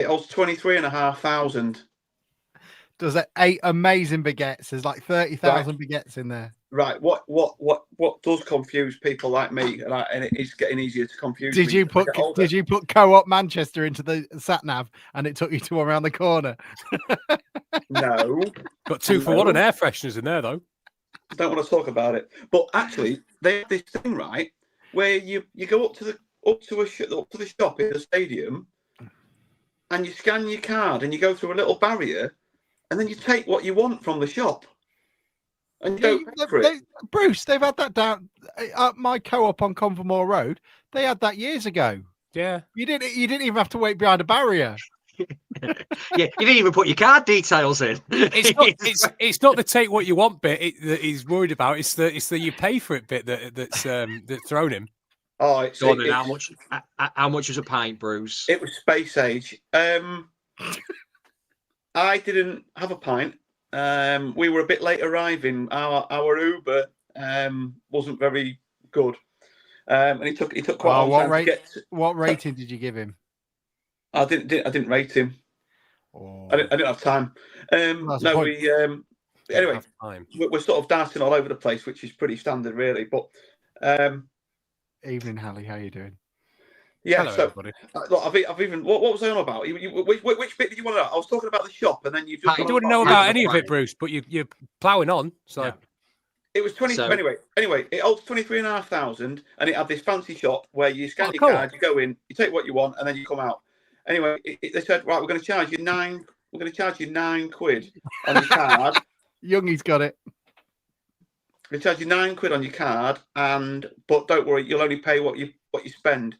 It holds 23,500. Does it 8 amazing baguettes? There's like 30,000 baguettes in there. Right. What does confuse people like me, and it is getting easier to confuse. Did you put Co-op Manchester into the sat nav and it took you to around the corner? No. Got 2 for 1 on air fresheners in there though. I don't want to talk about it, but actually they have this thing, right, where you go up to the shop in the stadium, and you scan your card and you go through a little barrier, and then you take what you want from the shop. And you don't pay for it. Bruce, they've had that down at my Co-op on Convermore Road. They had that years ago. Yeah, you didn't even have to wait behind a barrier. Yeah, you didn't even put your card details in. It's not the take what you want bit that he's worried about. It's the you pay for it bit that's thrown him. Oh, how much was a pint, Bruce? It was space age. I didn't have a pint. We were a bit late arriving. Our Uber wasn't very good, and he took quite a long time to get. What rating did you give him? I didn't rate him. Oh. I didn't have time. No, anyway, we're sort of dancing all over the place, which is pretty standard, really. But evening, Hallie, how you doing? Yeah, hello, so everybody. Look, I've even what was I on about? Which bit did you want to know? I was talking about the shop, and then you just. You don't know about any of it, Bruce, but you're ploughing on. So yeah. It was 20. Anyway, it holds 23,500, and it had this fancy shop where you scan your card, you go in, you take what you want, and then you come out. Anyway, they said, right, we're going to charge you £9 on your card. Youngie's got it. They charge you £9 on your card, but don't worry, you'll only pay what you spend.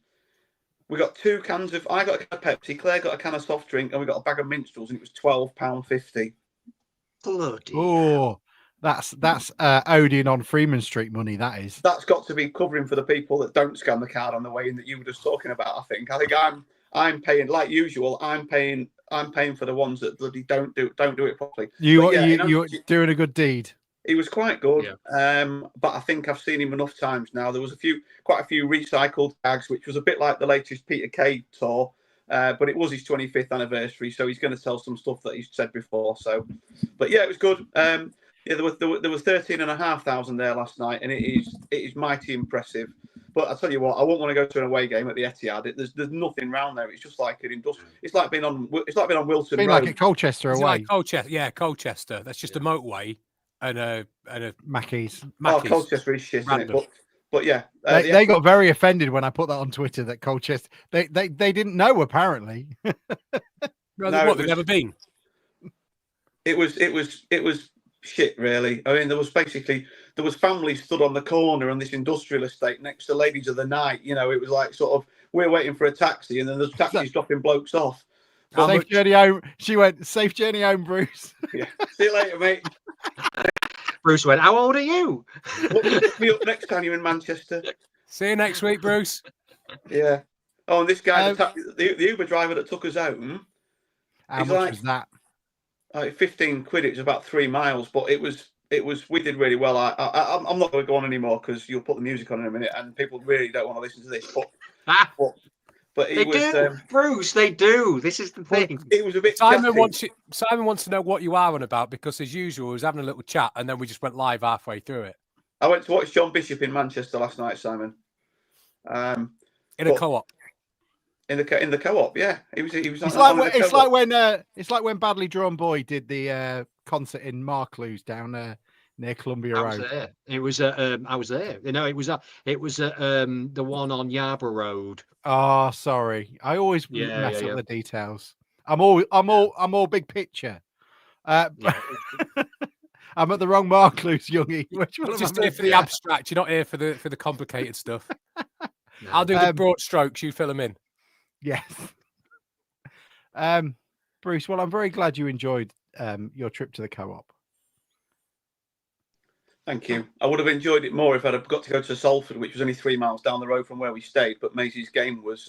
We got 2 cans of. I got a can of Pepsi. Claire got a can of soft drink, and we got a bag of minstrels, and it was £12.50. Bloody. Oh, that's Odeon on Freeman Street money. That is. That's got to be covering for the people that don't scan the card on the way in that you were just talking about. I think I'm paying like usual. I'm paying for the ones that bloody don't do it properly. You're doing a good deed. He was quite good, but I think I've seen him enough times now. There was quite a few recycled tags, which was a bit like the latest Peter Kay tour, but it was his 25th anniversary, so he's going to tell some stuff that he's said before. So, but yeah, it was good. There was 13,500 there last night, and it is mighty impressive. But I tell you what, I won't want to go to an away game at the Etihad. There's nothing round there. It's just like an industrial. It's like being on Wilson Road. Like at Colchester away. Like Colchester. That's just a motorway. And a Mackey's. Oh, Colchester is shit, isn't it? But yeah, they got very offended when I put that on Twitter that Colchester they didn't know apparently. They've never been. It was shit, really. I mean, there was families stood on the corner on this industrial estate next to Ladies of the Night. You know, it was like sort of we're waiting for a taxi, and then there's taxis dropping blokes off. Safe journey home. She went, safe journey home, Bruce. Yeah. See you later, mate. Bruce went, how old are you? Look me up next time you're in Manchester. See you next week, Bruce. Yeah. Oh, and this guy, the Uber driver that took us home. How much was that? 15 quid. It was about 3 miles, but it was. We did really well. I'm not going to go on anymore because you'll put the music on in a minute, and people really don't want to listen to this. But they do, Bruce. They do. This is the thing. It was a bit. Simon wants to know what you are on about because, as usual, he was having a little chat, and then we just went live halfway through it. I went to watch John Bishop in Manchester last night, Simon. In a co-op. In the co-op, yeah. He was. It's like when Badly Drawn Boy did the concert in Marklews down near Columbia Road. There. It was. I was there. You know, it was the one on Yarborough Road. Oh, sorry. I always mess up the details. I'm all big picture. I'm at the wrong Marklews, Youngie. Just here for the abstract. You're not here for the complicated stuff. No. I'll do the broad strokes. You fill them in. Yes. Bruce, well, I'm very glad you enjoyed your trip to the co-op. Thank you. I would have enjoyed it more if I'd have got to go to Salford, which was only 3 miles down the road from where we stayed. But Maisie's game was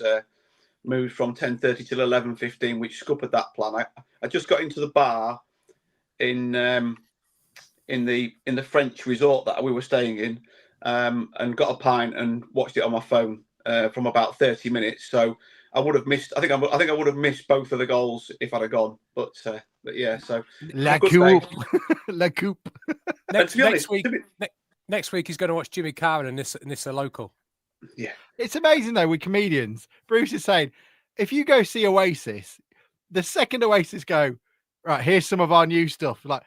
moved from 10:30 till 11:15, which scuppered that plan. I just got into the bar in the French resort that we were staying in, and got a pint and watched it on my phone from about 30 minutes. So I would have missed. I think I would have missed both of the goals if I'd have gone. But yeah, so La Coupe, La Coupe. Next week he's going to watch Jimmy Carr and this a local. Yeah, it's amazing though with comedians. Bruce is saying, if you go see Oasis, the second Oasis go, right, here's some of our new stuff. Like,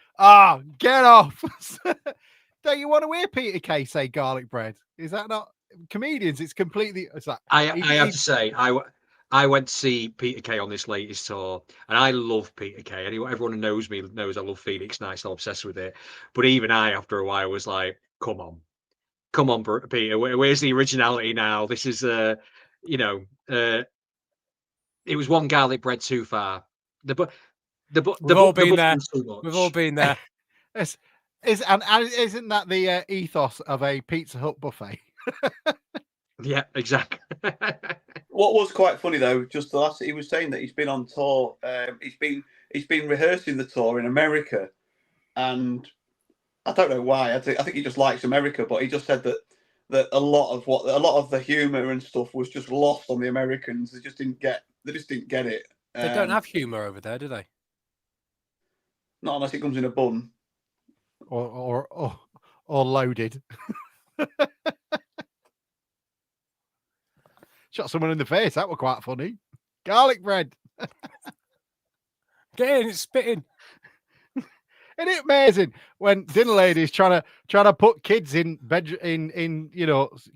get off. Don't you want to hear Peter Kay say garlic bread? Is that not comedians? It's completely. It's like I have to say, I went to see Peter Kay on this latest tour, and I love Peter Kay. Everyone who knows me knows I love Phoenix Nights. I'm obsessed with it. But even I, after a while, was like, come on, Peter. Where's the originality now? This is, it was one garlic bread too far. We've all been there. We've all been there. Isn't that the ethos of a Pizza Hut buffet? Yeah, exactly. What was quite funny though, just the last, he was saying that he's been on tour. He's been rehearsing the tour in America, and I don't know why. I think he just likes America, but he just said that a lot of the humour and stuff was just lost on the Americans. They just didn't get it. They don't have humour over there, do they? Not unless it comes in a bun. Or loaded. Shot someone in the face. That were quite funny. Garlic bread. Get in, it's spitting. Isn't it amazing when dinner ladies trying to put kids in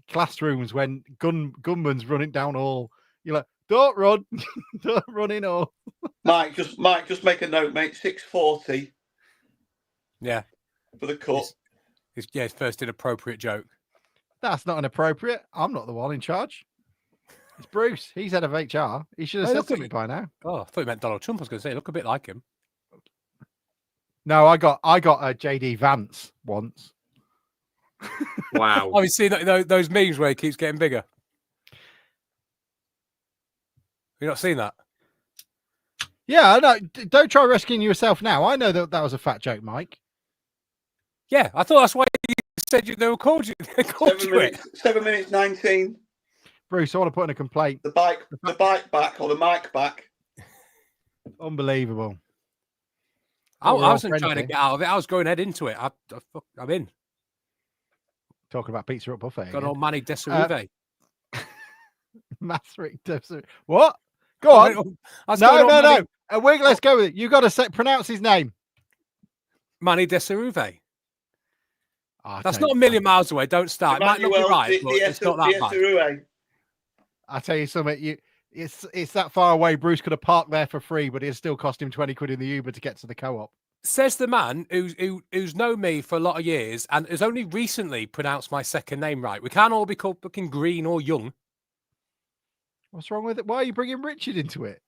classrooms when gunmen's running down all. You're like, don't run, don't run in all. Mike, just make a note, mate. 6:40. Yeah. For the cut. It's first inappropriate joke. That's not inappropriate. I'm not the one in charge. It's Bruce. He's head of HR. He should have said something by now. Oh, I thought you meant Donald Trump. I was going to say, look a bit like him. No, I got a JD Vance once. Wow. Oh, you see those memes where he keeps getting bigger? You not seen that? Yeah, no. Don't try rescuing yourself now. I know that was a fat joke, Mike. Yeah, I thought that's why you said they were called you. They called 7 minutes 19. Bruce, I want to put in a complaint. The bike back or the mic back. Unbelievable. I wasn't trying to get out of it. I was going head into it. I'm in. Talking about Pizza Hut buffet. Got old Manny Desaruve. Masrick Desaruve. What? Go on. No. Let's go with it. You got to pronounce his name. Manny Desaruve. That's not a million miles away. Don't start. It might not be right, but it's not that bad. I'll tell you something. It's that far away. Bruce could have parked there for free, but it'd still cost him 20 quid in the Uber to get to the co-op. Says the man who's known me for a lot of years and has only recently pronounced my second name right. We can't all be called fucking Green or Young. What's wrong with it? Why are you bringing Richard into it?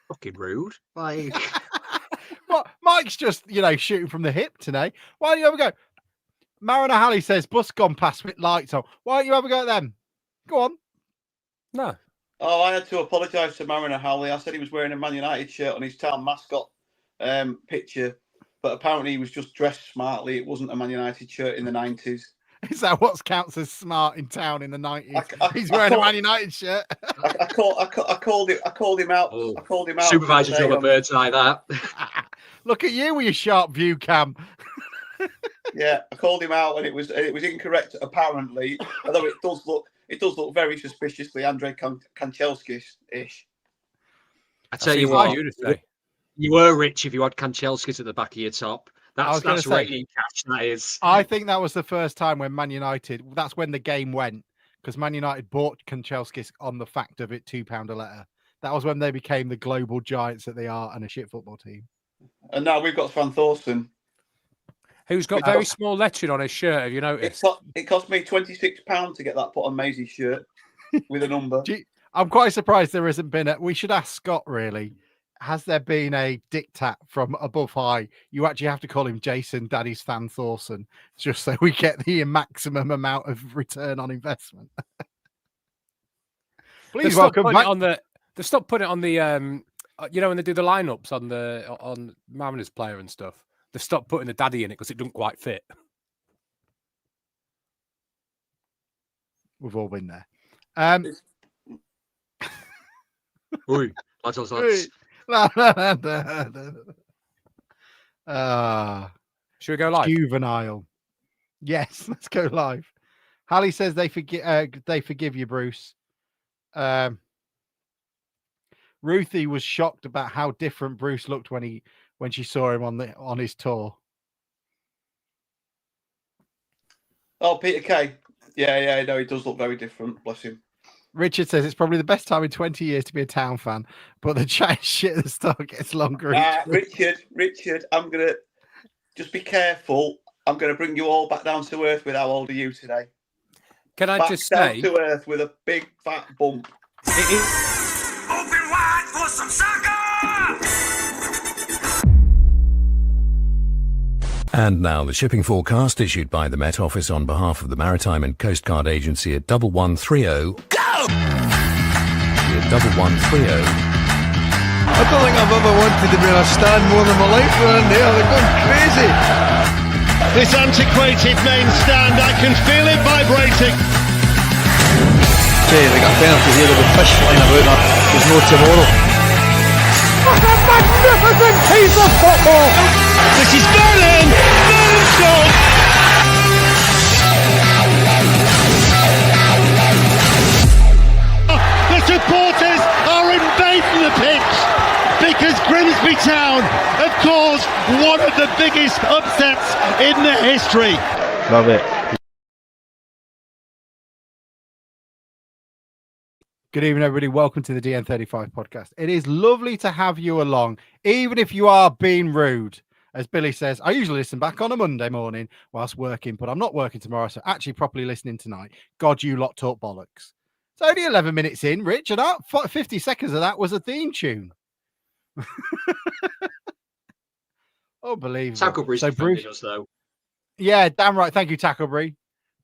Fucking rude. Like, what? Mike's just shooting from the hip today. Why don't you have a go? Mariner Halley says bus gone past with lights on. Why don't you have a go at them? Go on. No. Oh, I had to apologise to Mariner Halley. I said he was wearing a Man United shirt on his town mascot picture, but apparently he was just dressed smartly. It wasn't a Man United shirt in the 90s. Is that what counts as smart in town in the 90s? He's wearing a Man United shirt. I called him out. Oh, I called him out. Supervisor job at Birds like that. Look at you with your sharp view cam. Yeah, I called him out and it was incorrect apparently. Although it does look very suspiciously Andrei Kanchelskis-ish. I tell you what, you were rich if you had Kanchelskis at the back of your top. That's rating cash, that is. I think that was the first time when Man United, that's when the game went, because Man United bought Kanchelskis on the fact of it £2 a letter. That was when they became the global giants that they are and a shit football team. And now we've got Svan Thorsen. Who's got very small lettering on his shirt, have you noticed? It cost me £26 to get that put on Maisie's shirt with a number. I'm quite surprised there hasn't been we should ask Scott, really. Has there been a diktat from above high? You actually have to call him Jason Daddy's Van Thorsen, just so we get the maximum amount of return on investment. Please welcome back. They stopped putting it on the when they do the lineups on Mariners player and stuff. They stopped putting the daddy in it because it doesn't quite fit. We've all been there. Oi, lads. Should we go live? Juvenile. Yes, let's go live. Hallie says they forgive you, Bruce. Ruthie was shocked about how different Bruce looked when she saw him on his tour. Oh, Peter Kay. Yeah, no, he does look very different. Bless him. Richard says it's probably the best time in 20 years to be a Town fan, but the chat shit at the start gets longer. Richard, I'm gonna just be careful. I'm gonna bring you all back down to earth with how old are you today? Can I back just down say, to earth with a big fat bump. Open wide for some soccer! And now the shipping forecast issued by the Met Office on behalf of the Maritime and Coast Guard Agency at 1130. Go! At 1130. I don't think I've ever wanted to be in a stand more than my life around here. They're going crazy. This antiquated main stand, I can feel it vibrating. Say, they got a penalty here, there'll be fish flying about that. There's no tomorrow. What a magnificent piece of football! This is Berlin! Berlin scored! The supporters are invading the pitch because Grimsby Town have caused one of the biggest upsets in their history. Love it. Good evening, everybody. Welcome to the DN35 podcast. It is lovely to have you along, even if you are being rude. As Billy says, I usually listen back on a Monday morning whilst working, but I'm not working tomorrow, so actually properly listening tonight. God, you lot talk bollocks. It's only 11 minutes in, Rich, and 50 seconds of that was a theme tune. Unbelievable. Tacklebury's defending us, though. Yeah, damn right. Thank you, Tacklebury.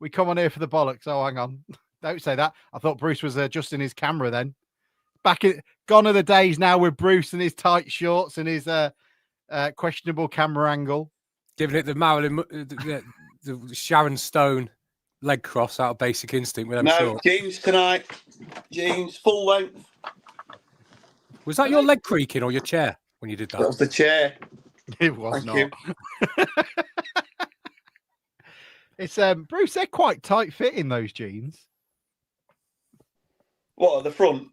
We come on here for the bollocks. Oh, hang on. Don't say that. I thought Bruce was adjusting his camera then. Gone are the days now with Bruce and his tight shorts and his questionable camera angle. giving it the Marilyn, the Sharon Stone leg cross out of Basic Instinct with them shorts. Jeans tonight. Jeans, full length. Was that your leg creaking or your chair when you did that? That was the chair. It was Thank not. It's Bruce, they're quite tight fitting, those jeans. What, at the front?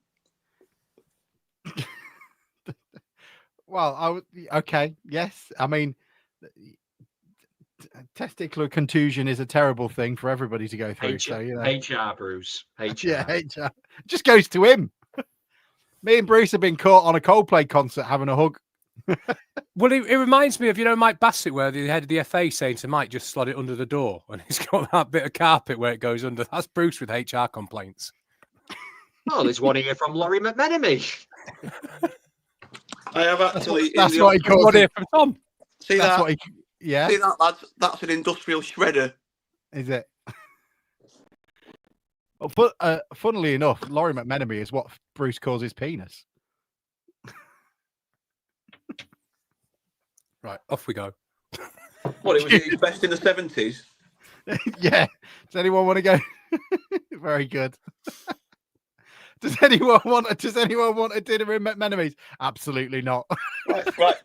Well, okay, yes. I mean, testicular contusion is a terrible thing for everybody to go through. So, you know. HR, Bruce. HR. Yeah, HR. Just goes to him. Me and Bruce have been caught on a Coldplay concert having a hug. Well, it reminds me of, Mike Bassett, where the head of the FA saying to Mike, just slot it under the door. And he's got that bit of carpet where it goes under. That's Bruce with HR complaints. Oh, there's one here from Laurie McMenemy. I have actually. That's what he calls it. From Tom. See that's that? What he, yeah. See that, lads? That's an industrial shredder. Is it? Well, but funnily enough, Laurie McMenemy is what Bruce calls his penis. Right, off we go. What, it was his best in the 70s? Yeah. Does anyone want to go? Very good. Does anyone want a dinner in McMenemy's? Absolutely not. Right.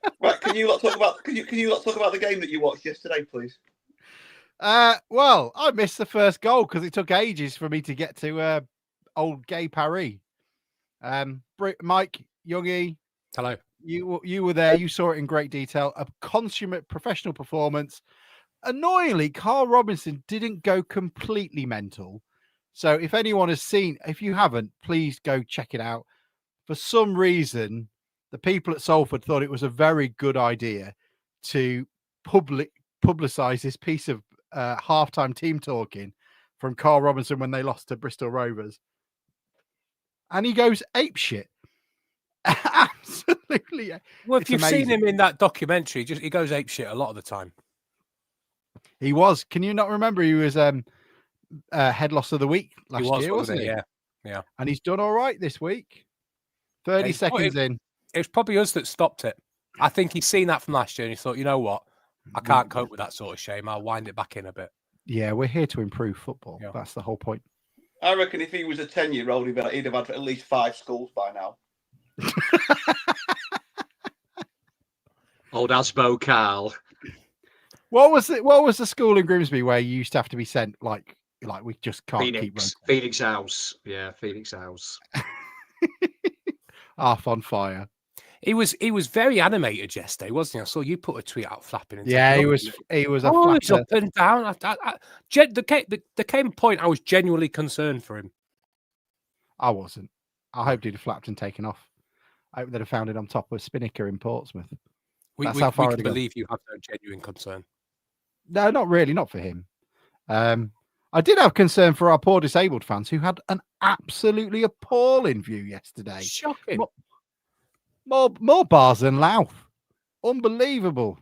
Can you lot talk about the game that you watched yesterday, please? Well, I missed the first goal because it took ages for me to get to old Gay Paris. Mike, Youngie, hello. You were there. You saw it in great detail. A consummate professional performance. Annoyingly, Carl Robinson didn't go completely mental. So if anyone has seen, if you haven't, please go check it out. For some reason, the people at Salford thought it was a very good idea to publicize this piece of halftime team talking from Carl Robinson when they lost to Bristol Rovers. And he goes apeshit. Absolutely. Well, if you've seen him in that documentary, he goes apeshit a lot of the time. He was. Can you not remember? He was head loss of the week last year, wasn't he? Yeah. And he's done all right this week. 30 seconds in. It was probably us that stopped it. I think he's seen that from last year and he thought, you know what? I can't cope with that sort of shame. I'll wind it back in a bit. Yeah, we're here to improve football. Yeah. That's the whole point. I reckon if he was a 10-year-old, he'd have had at least 5 schools by now. Old Asbo Carl. What was it? What was the school in Grimsby where you used to have to be sent like we just can't keep running? Phoenix House. Yeah, Phoenix House. Half on fire. He was very animated yesterday, wasn't he? I saw you put a tweet out flapping. And Yeah, he was a flapper. Up and down. There came a point I was genuinely concerned for him. I wasn't. I hoped he'd have flapped and taken off. I hope they'd have found it on top of Spinnaker in Portsmouth. That's how far we can believe you have no genuine concern. No, not really. Not for him. I did have concern for our poor disabled fans who had an absolutely appalling view yesterday. Shocking. More bars than Louth. Unbelievable.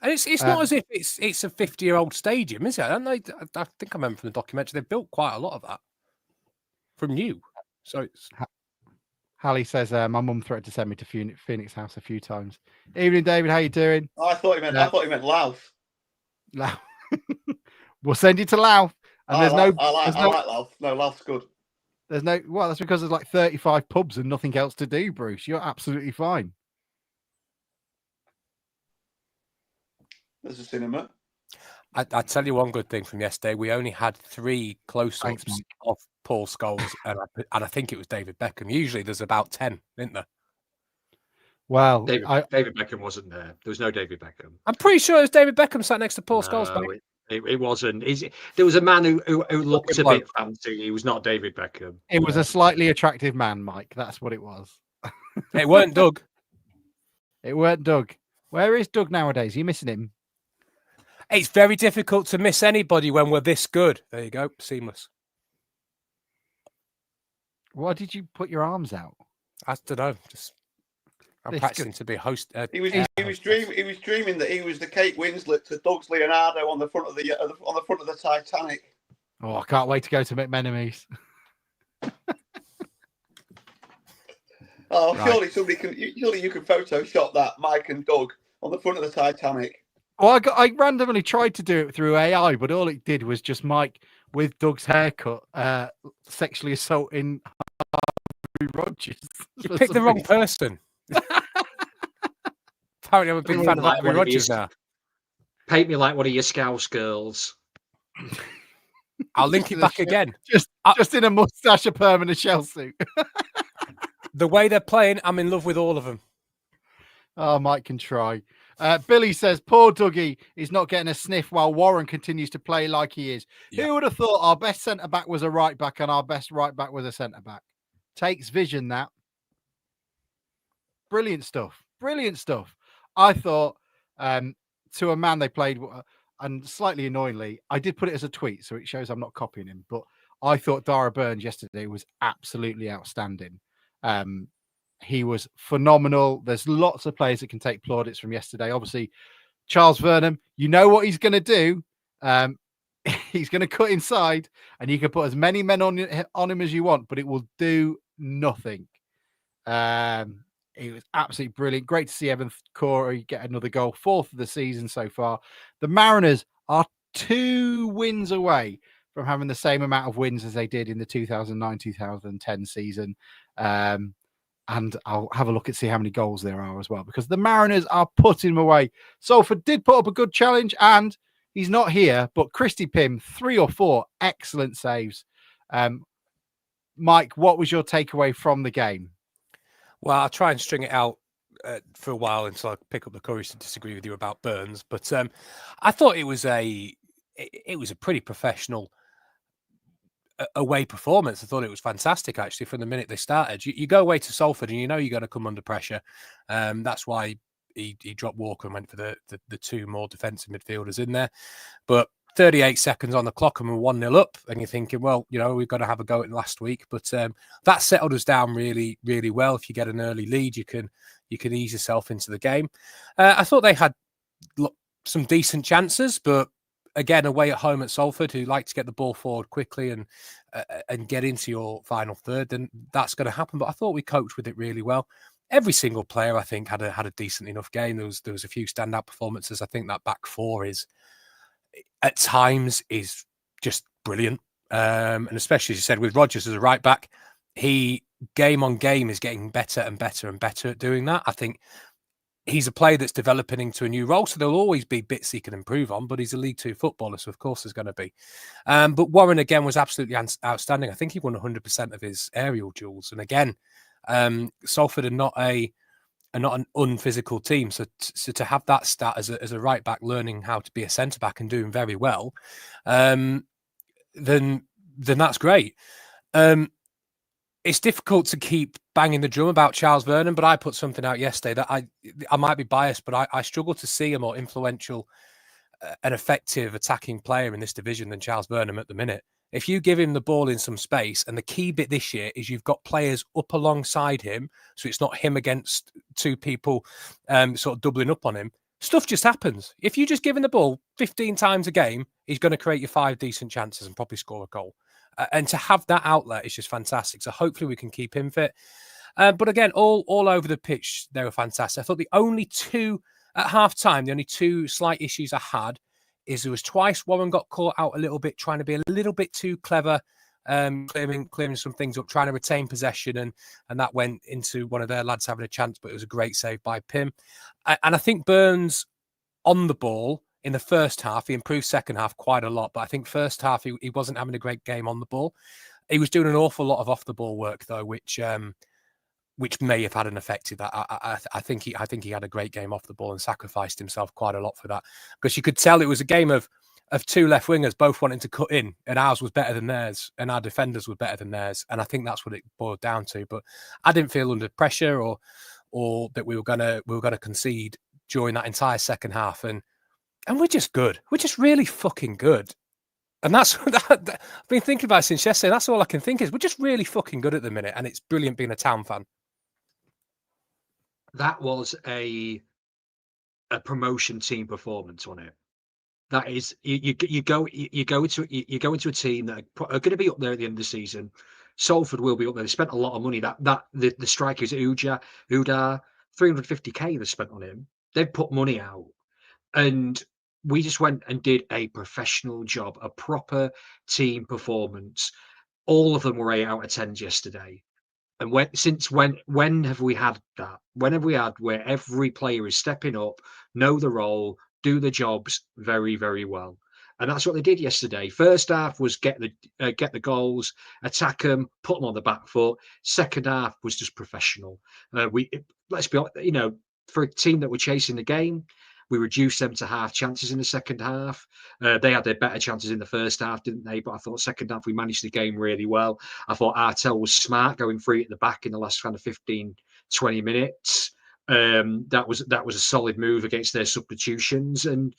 And it's not as if it's a 50-year-old stadium, is it? I think I remember from the documentary they built quite a lot of that from new. So it's... Hallie says my mum threatened to send me to Phoenix House a few times. Evening, David. How you doing? Oh, I thought he meant Louth. Louth. We'll send you to Louth. And I like Louth. No, Louth's good. There's no. Well, that's because there's like 35 pubs and nothing else to do, Bruce. You're absolutely fine. There's a cinema. I tell you one good thing from yesterday. We only had 3 close-ups of Paul Scholes, and I think it was David Beckham. Usually there's about 10, isn't there? Well, David Beckham wasn't there. There was no David Beckham. I'm pretty sure it was David Beckham sat next to Paul Scholes. Mate. It wasn't. There was a man who looked a bit fancy. He was not David Beckham. It was a slightly attractive man, Mike. That's what it was. It weren't Doug. It weren't Doug. Where is Doug nowadays? Are you missing him? It's very difficult to miss anybody when we're this good. There you go. Seamless. Why did you put your arms out? I don't know. I'm practicing to be a host. He was dreaming that he was the Kate Winslet to Doug's Leonardo on the front of the Titanic. Oh, I can't wait to go to McMenemy's. Oh, right. Surely you can Photoshop that Mike and Doug on the front of the Titanic. Well, I randomly tried to do it through AI, but all it did was just Mike with Doug's haircut sexually assaulting Harvey Rogers. You picked the wrong person. Apparently, I'm a big fan of Harvey Rogers now. Paint me like one of your Scouse girls. I'll link it back again. Just in a moustache, a perm, and a shell suit. The way they're playing, I'm in love with all of them. Oh, Mike can try. Billy says, poor Dougie is not getting a sniff while Warren continues to play like he is. Yeah. Who would have thought our best centre-back was a right-back and our best right-back was a centre-back? Takes vision, that. Brilliant stuff. Brilliant stuff. I thought, to a man they played, and slightly annoyingly, I did put it as a tweet, so it shows I'm not copying him, but I thought Dara Burns yesterday was absolutely outstanding. He was phenomenal. There's lots of players that can take plaudits from yesterday. Obviously, Charles Vernam, you know what he's going to do. He's going to cut inside, and you can put as many men on him as you want, but it will do nothing. It was absolutely brilliant. Great to see Evan Corey get another goal, 4th of the season so far. The Mariners are 2 wins away from having the same amount of wins as they did in the 2009-2010 season. And I'll have a look and see how many goals there are as well, because the Mariners are putting them away. Salford did put up a good challenge, and he's not here, but Christy Pym, 3 or 4 excellent saves. Mike, what was your takeaway from the game? Well, I'll try and string it out for a while until I pick up the courage to disagree with you about Burns. But I thought it was a pretty professional away performance. I thought it was fantastic, actually, from the minute they started. You go away to Salford and you know you're going to come under pressure. That's why he dropped Walker and went for the 2 more defensive midfielders in there. But 38 seconds on the clock and we're 1-0 up, and you're thinking, well, you know, we've got to have a go at last week. But that settled us down really, really well. If you get an early lead, you can ease yourself into the game. I thought they had some decent chances, but again, away at home at Salford, who like to get the ball forward quickly and get into your final third, then that's going to happen. But I thought we coped with it really well. Every single player, I think, had a decent enough game. There was a few standout performances. I think that back 4 at times is just brilliant. And especially, as you said, with Rogers as a right back, he game on game is getting better and better and better at doing that. I think he's a player that's developing into a new role, so there'll always be bits he can improve on, but he's a League Two footballer, so of course there's going to be. But Warren, again, was absolutely outstanding. I think he won 100% of his aerial duels. And again, Salford are not an unphysical team. So to have that stat as a right back learning how to be a centre back and doing very well, then that's great. It's difficult to keep banging the drum about Charles Vernon, but I put something out yesterday that I might be biased, but I struggle to see a more influential and effective attacking player in this division than Charles Vernon at the minute. If you give him the ball in some space, and the key bit this year is you've got players up alongside him, so it's not him against two people sort of doubling up on him, stuff just happens. If you just give him the ball 15 times a game, he's going to create you 5 decent chances and probably score a goal. And to have that outlet is just fantastic. So hopefully we can keep him fit. But again, all over the pitch, they were fantastic. I thought the only two slight issues I had is there was twice Warren got caught out a little bit, trying to be a little bit too clever, clearing some things up, trying to retain possession, and that went into one of their lads having a chance, but it was a great save by Pym. And I think Burns on the ball in the first half, he improved second half quite a lot, but I think first half he wasn't having a great game on the ball. He was doing an awful lot of off the ball work though, which may have had an effect to that. I think he had a great game off the ball and sacrificed himself quite a lot for that, because you could tell it was a game of two left wingers both wanting to cut in, and ours was better than theirs, and our defenders were better than theirs, and I think that's what it boiled down to. But I didn't feel under pressure or that we were gonna concede during that entire second half, and we're just good. We're just really fucking good. And that's I've been thinking about it since yesterday. That's all I can think is we're just really fucking good at the minute, and it's brilliant being a Town fan. That was a promotion team performance on it. That is, you go into a team that are going to be up there at the end of the season. Salford will be up there. They spent a lot of money. The strikers Udar 350k they spent on him. They've put money out, and we just went and did a professional job, a proper team performance. All of them were 8 out of 10s yesterday. And when have we had that? When have we had where every player is stepping up, know the role, do the jobs very, very well? And that's what they did yesterday. First half was get the goals, attack them, put them on the back foot. Second half was just professional. Let's be honest, for a team that were chasing the game, we reduced them to half chances in the second half. They had their better chances in the first half, didn't they? But I thought second half we managed the game really well. I thought Artel was smart going free at the back in the last kind of 15, 20 minutes. That was a solid move against their substitutions, and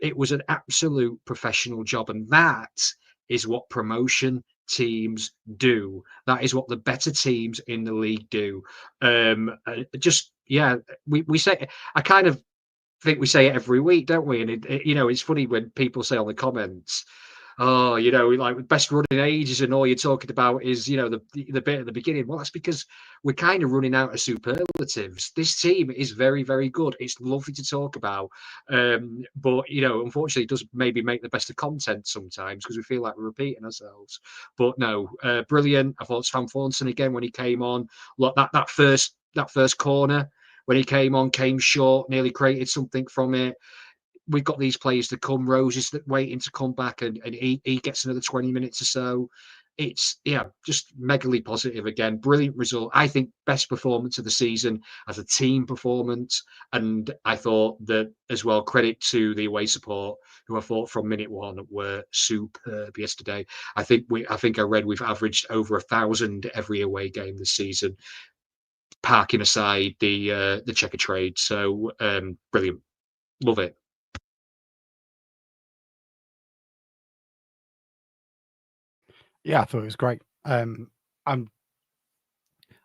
it was an absolute professional job. And that is what promotion teams do. That is what the better teams in the league do. We say, I kind of think we say it every week, don't we? And it's funny when people say on the comments, "Oh, like best run in ages," and all you're talking about is the bit at the beginning. Well, that's because we're kind of running out of superlatives. This team is very, very good. It's lovely to talk about, but unfortunately, it does maybe make the best of content sometimes because we feel like we're repeating ourselves. But no, brilliant. I thought Sam Thornton again when he came on. Look, that first corner. When he came short, nearly created something from it. We've got these players to come, Roses that waiting to come back, and he gets another 20 minutes or so. It's just megally positive again. Brilliant result. I think best performance of the season as a team performance. And I thought that as well, credit to the away support, who I thought from minute one were superb yesterday. I think I read we've averaged over 1,000 every away game this season, parking aside the checker trade. So brilliant. Love it. Yeah, I thought it was great. I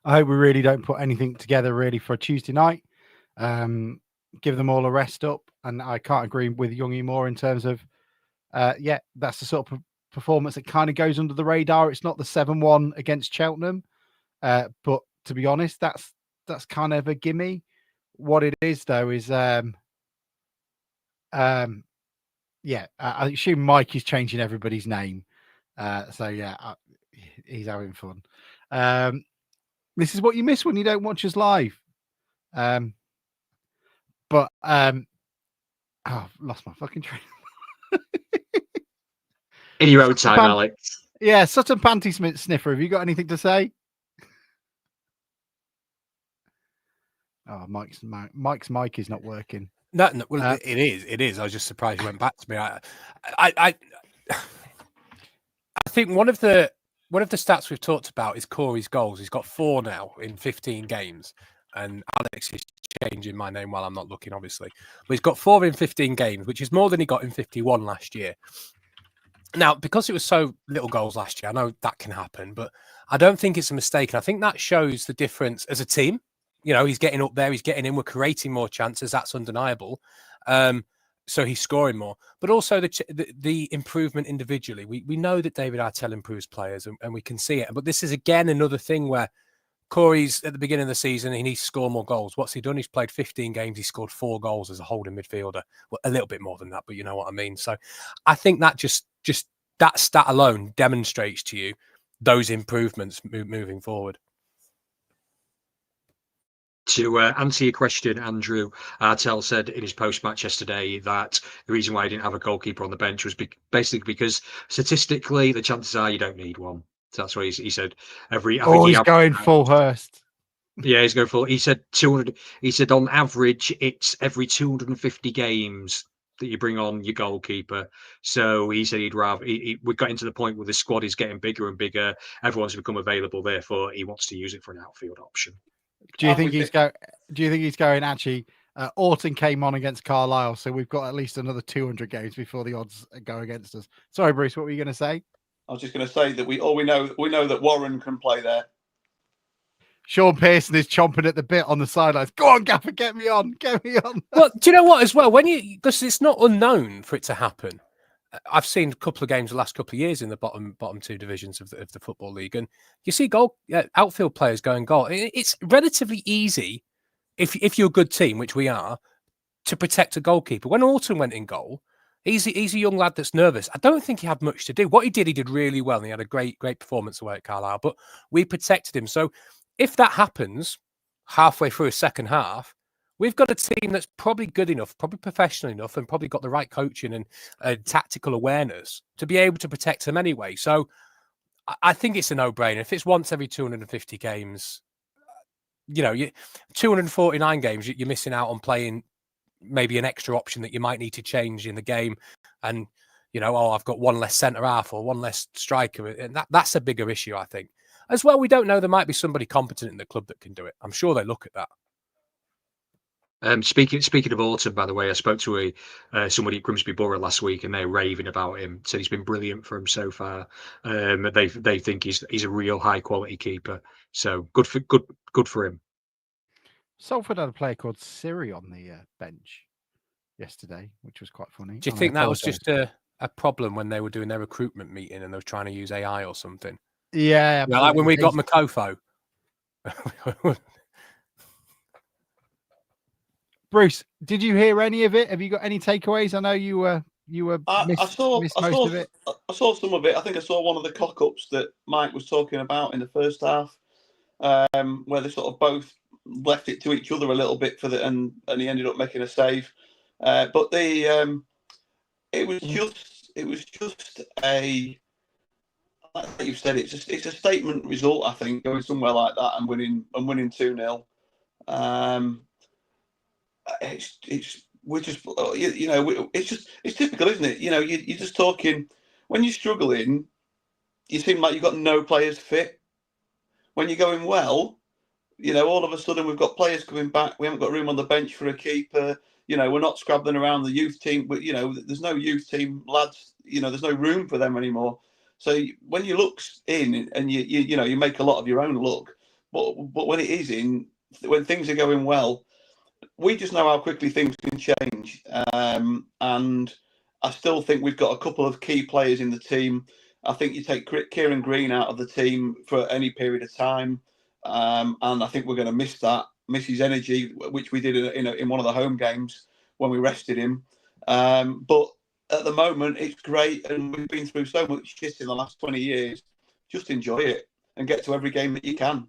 hope we really don't put anything together really for Tuesday night. Give them all a rest up, and I can't agree with Youngie more in terms of that's the sort of performance that kind of goes under the radar. It's not the 7-1 against Cheltenham, but to be honest, that's kind of a gimme. What it is though is I assume Mike is changing everybody's name. He's having fun. This is what you miss when you don't watch us live. But I've lost my fucking train. In your own time, Alex. Yeah, Sutton Panty Sniffer, have you got anything to say? Oh, Mike's mic is not working. No, well, it is. I was just surprised you went back to me. I think one of the stats we've talked about is Corey's goals. He's got 4 now in 15 games, and Alex is changing my name while I'm not looking, obviously. But he's got 4 in 15 games, which is more than he got in 51 last year. Now, because it was so little goals last year, I know that can happen, but I don't think it's a mistake. And I think that shows the difference as a team. You know, he's getting up there, he's getting in, we're creating more chances. That's undeniable. So he's scoring more, but also the improvement individually. We know that David Artell improves players, and we can see it. But this is again another thing where Corey's at the beginning of the season, he needs to score more goals. What's he done? He's played 15 games. He scored 4 goals as a holding midfielder. Well, a little bit more than that, but you know what I mean. So I think that just that stat alone demonstrates to you those improvements moving forward. To answer your question, Andrew, Artell said in his post-match yesterday that the reason why he didn't have a goalkeeper on the bench was basically because statistically the chances are you don't need one. So that's what he said. He's going full Hurst. Yeah, he's going full. He said 200. He said on average it's every 250 games that you bring on your goalkeeper. So he said he'd rather. We got into the point where the squad is getting bigger and bigger. Everyone's become available. Therefore, he wants to use it for an outfield option. Do you think he's going? Actually, Orton came on against Carlisle, so we've got at least another 200 games before the odds go against us. Sorry, Bruce, what were you going to say? I was just going to say that we know that Warren can play there. Sean Pearson is chomping at the bit on the sidelines. Go on, Gaffer, get me on. Well, do you know what? As well, because it's not unknown for it to happen. I've seen a couple of games the last couple of years in the bottom 2 divisions of the Football League, and you see outfield players going goal. It's relatively easy if you're a good team, which we are, to protect a goalkeeper. When Orton went in goal, he's a young lad that's nervous. I don't think he had much to do. What he did really well, and he had a great performance away at Carlisle. But we protected him. So if that happens halfway through a second half, we've got a team that's probably good enough, probably professional enough, and probably got the right coaching and tactical awareness to be able to protect him anyway. So I think it's a no-brainer. If it's once every 250 games, 249 games, you're missing out on playing maybe an extra option that you might need to change in the game. And, I've got one less centre-half or one less striker. And that's a bigger issue, I think. As well, we don't know. There might be somebody competent in the club that can do it. I'm sure they look at that. Speaking of Orton, by the way, I spoke to somebody at Grimsby Borough last week, and they're raving about him. Said he's been brilliant for him so far. They think he's a real high quality keeper. So good for him. Salford had a player called Siri on the bench yesterday, which was quite funny. Do you think that was just a problem when they were doing their recruitment meeting and they were trying to use AI or something? Yeah, like when we got Makofo. Bruce, did you hear any of it? Have you got any takeaways? I know you were. I saw most of it. I saw some of it. I think I saw one of the cock-ups that Mike was talking about in the first half, where they sort of both left it to each other a little bit and he ended up making a save. But it was just a, like you've said, it's a statement result. I think going somewhere like that and winning 2-0. It's typical, isn't it? You're just talking when you're struggling. You seem like you've got no players fit. When you're going well, all of a sudden we've got players coming back. We haven't got room on the bench for a keeper. We're not scrabbling around the youth team, but there's no youth team lads. There's no room for them anymore. So when you look in and you make a lot of your own luck, but when it is in, when things are going well, we just know how quickly things can change. And I still think we've got a couple of key players in the team. I think you take Kieran Green out of the team for any period of time, and I think we're going to miss his energy, which we did in one of the home games when we rested him. But at the moment, it's great, and we've been through so much shit in the last 20 years. Just enjoy it and get to every game that you can.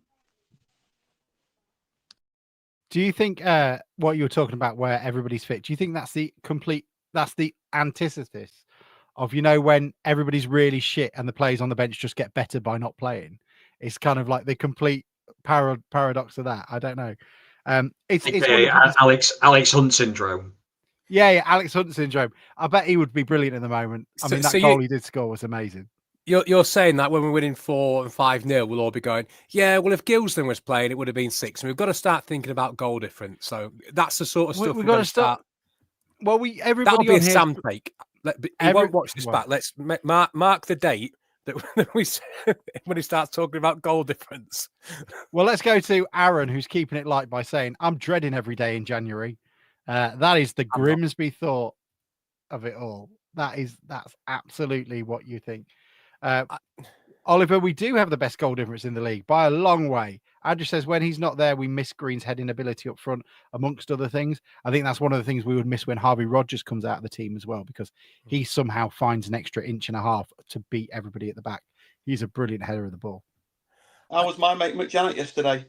Do you think what you were talking about, where everybody's fit? Do you think that's the antithesis of, when everybody's really shit and the players on the bench just get better by not playing? It's kind of like the complete paradox of that. I don't know. It's Alex Hunt syndrome. Yeah, Alex Hunt syndrome. I bet he would be brilliant in the moment. I mean, that goal he did score was amazing. You're saying that when we're winning 4 and 5-0, we'll all be going, yeah, well, if Gilsden was playing, it would have been 6. And we've got to start thinking about goal difference. So that's the sort of stuff we've got to start. Well, everybody that'll be on a Sam take. He won't watch this back. Let's mark the date that when he starts talking about goal difference. Well, let's go to Aaron, who's keeping it light by saying, I'm dreading every day in January. That is the Grimsby thought of it all. That's absolutely what you think. Oliver, we do have the best goal difference in the league by a long way. Andrew says when he's not there, we miss Green's heading ability up front, amongst other things. I think that's one of the things we would miss when Harvey Rodgers comes out of the team as well, because he somehow finds an extra inch and a half to beat everybody at the back. He's a brilliant header of the ball. How was my mate McJanet yesterday?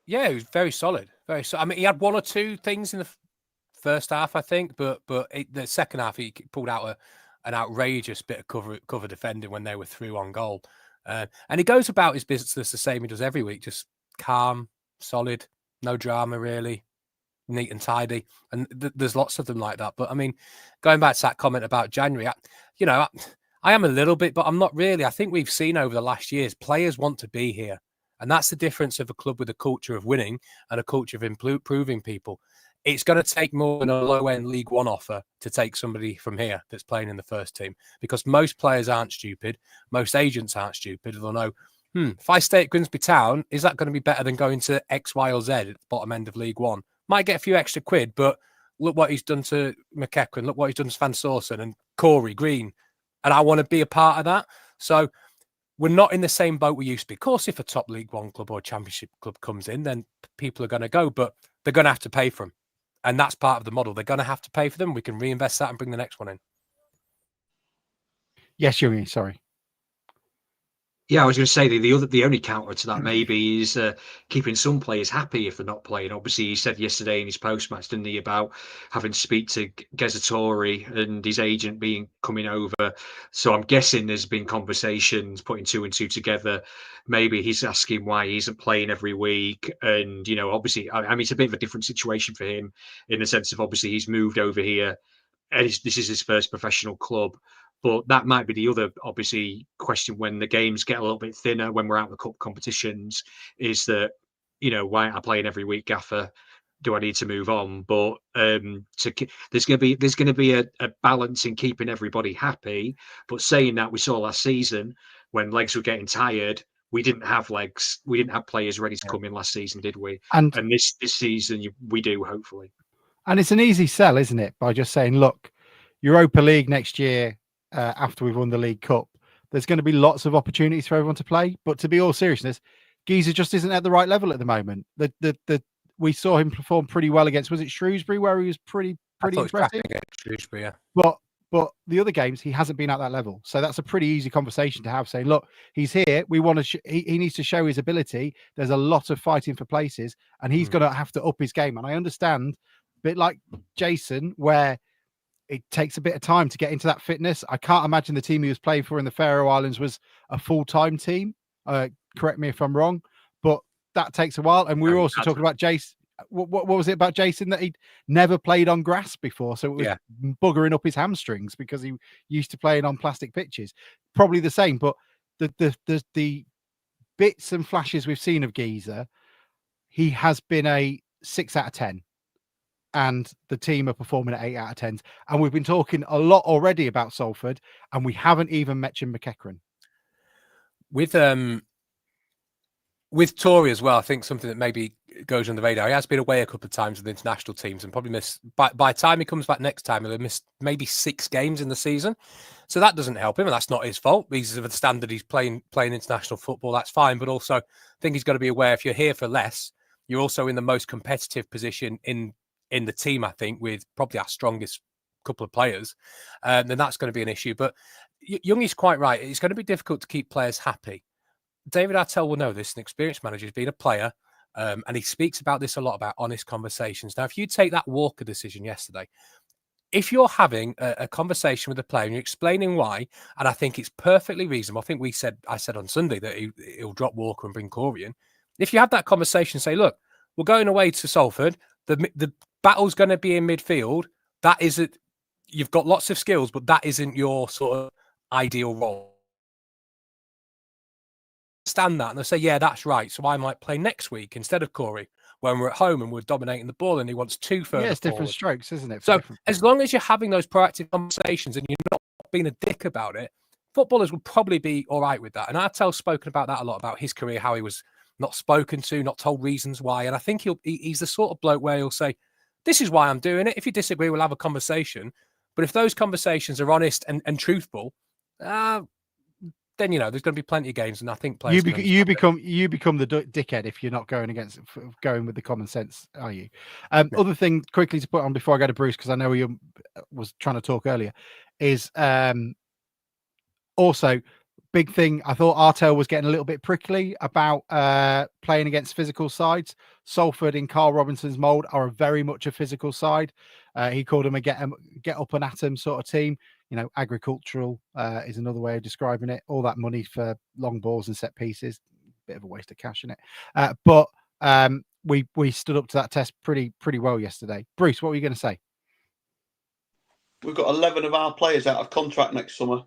Yeah, he was very solid. Very solid. I mean, he had 1 or 2 things in the first half, I think, but the second half he pulled out an outrageous bit of cover defending when they were through on goal. And he goes about his business the same he does every week, just calm, solid, no drama really, neat and tidy. And there's lots of them like that. But I mean, going back to that comment about January, I am a little bit, but I'm not really. I think we've seen over the last years, players want to be here. And that's the difference of a club with a culture of winning and a culture of improving people. It's going to take more than a low-end League One offer to take somebody from here that's playing in the first team, because most players aren't stupid. Most agents aren't stupid. They'll know, if I stay at Grimsby Town, is that going to be better than going to X, Y, or Z at the bottom end of League One? Might get a few extra quid, but look what he's done to McEachran. Look what he's done to Van Sorsen and Corey Green. And I want to be a part of that. So we're not in the same boat we used to be. Of course, if a top League One club or Championship club comes in, then people are going to go, but they're going to have to pay for them. And that's part of the model. They're going to have to pay for them. We can reinvest that and bring the next one in. Yes, Yuri, sorry. Yeah, I was going to say the only counter to that maybe is keeping some players happy if they're not playing. Obviously, he said yesterday in his post-match, didn't he, about having to speak to Gezatori and his agent coming over. So I'm guessing there's been conversations, putting 2 and 2 together. Maybe he's asking why he isn't playing every week. And, obviously, I mean, it's a bit of a different situation for him in the sense of obviously he's moved over here. And this is his first professional club. But that might be the other, obviously, question when the games get a little bit thinner, when we're out in the cup competitions, is that, why aren't I playing every week, Gaffer? Do I need to move on? But there's going to be a balance in keeping everybody happy. But saying that, we saw last season when legs were getting tired, we didn't have legs. We didn't have players ready to come in last season, did we? And this season, we do, hopefully. And it's an easy sell, isn't it? By just saying, look, Europa League next year, after we've won the League Cup, there's going to be lots of opportunities for everyone to play. But to be all seriousness, Giza just isn't at the right level at the moment. We saw him perform pretty well against, was it Shrewsbury, where he was pretty impressive? Shrewsbury, yeah. But the other games, he hasn't been at that level. So that's a pretty easy conversation to have, saying, look, he's here. We want to. He needs to show his ability. There's a lot of fighting for places, and he's going to have to up his game. And I understand, a bit like Jason, where it takes a bit of time to get into that fitness. I can't imagine the team he was playing for in the Faroe Islands was a full-time team. Correct me if I'm wrong, but that takes a while. And we were also talking about Jason. What was it about Jason that he'd never played on grass before? So it was buggering up his hamstrings because he used to playing on plastic pitches. Probably the same, but the bits and flashes we've seen of Giza, he has been a 6 out of 10. And the team are performing at 8 out of 10. And we've been talking a lot already about Salford, and we haven't even mentioned McEachran. With Tory as well, I think something that maybe goes on the radar. He has been away a couple of times with international teams and probably missed. By the time he comes back next time, he'll have missed maybe 6 games in the season. So that doesn't help him, and that's not his fault. He's of the standard he's playing international football. That's fine, but also I think he's got to be aware if you're here for less, you're also in the most competitive position in the team, I think, with probably our strongest couple of players, then that's going to be an issue. But Youngie's quite right. It's going to be difficult to keep players happy. David Artell will know this, an experienced manager. He's been a player And he speaks about this a lot, about honest conversations. Now, if you take that Walker decision yesterday, if you're having a conversation with a player and you're explaining why, and I think it's perfectly reasonable. I think I said on Sunday that he'll drop Walker and bring Corey in. If you have that conversation, say, look, we're going away to Salford. The battle's going to be in midfield. That isn't. You've got lots of skills, but that isn't your sort of ideal role. Stand that, and they'll say, yeah, that's right. So I might play next week instead of Corey when we're at home and we're dominating the ball, and he wants two further. Yeah, it's different forward. strokes, isn't it? So as long as you're having those proactive conversations and you're not being a dick about it, footballers will probably be all right with that. And Artel's spoken about that a lot, about his career, how he was not spoken to, not told reasons why. And I think he's the sort of bloke where he'll say, this is why I'm doing it. If you disagree, we'll have a conversation. But if those conversations are honest and truthful, then there's going to be plenty of games, and I think players you become the dickhead if you're not going with the common sense, are you? Other thing quickly to put on before I go to Bruce, because I know you was trying to talk earlier, is also big thing. I thought Artel was getting a little bit prickly about playing against physical sides. Salford in Carl Robinson's mould are very much a physical side. He called them a get up and at 'em sort of team. Agricultural is another way of describing it. All that money for long balls and set pieces, bit of a waste of cash in it. But we stood up to that test pretty well yesterday. Bruce, what were you going to say? We've got 11 of our players out of contract next summer.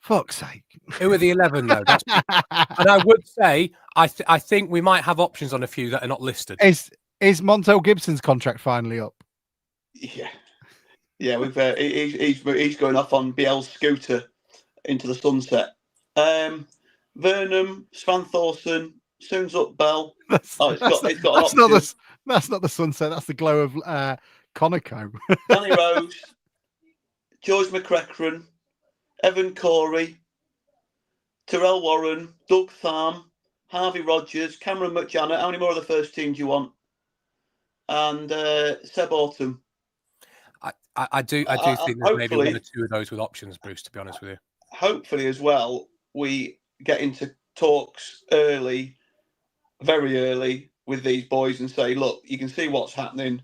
Fuck's sake! Who are the 11 though? And I would say I think we might have options on a few that are not listed. Is Montel Gibson's contract finally up? Yeah, we've he's going off on BL's scooter into the sunset. Vernham, Svan Thorson, soon's up Bell. That's not the sunset. That's the glow of Conoco. Danny Rose, George McCracken, Evan Corey, Terrell Warren, Doug Tham, Harvey Rogers, Cameron McJannet. How many more of the first team do you want? And Seb Autumn. I do think there's maybe one or two of those with options, Bruce, to be honest with you. Hopefully as well, we get into talks early, very early with these boys and say, look, you can see what's happening.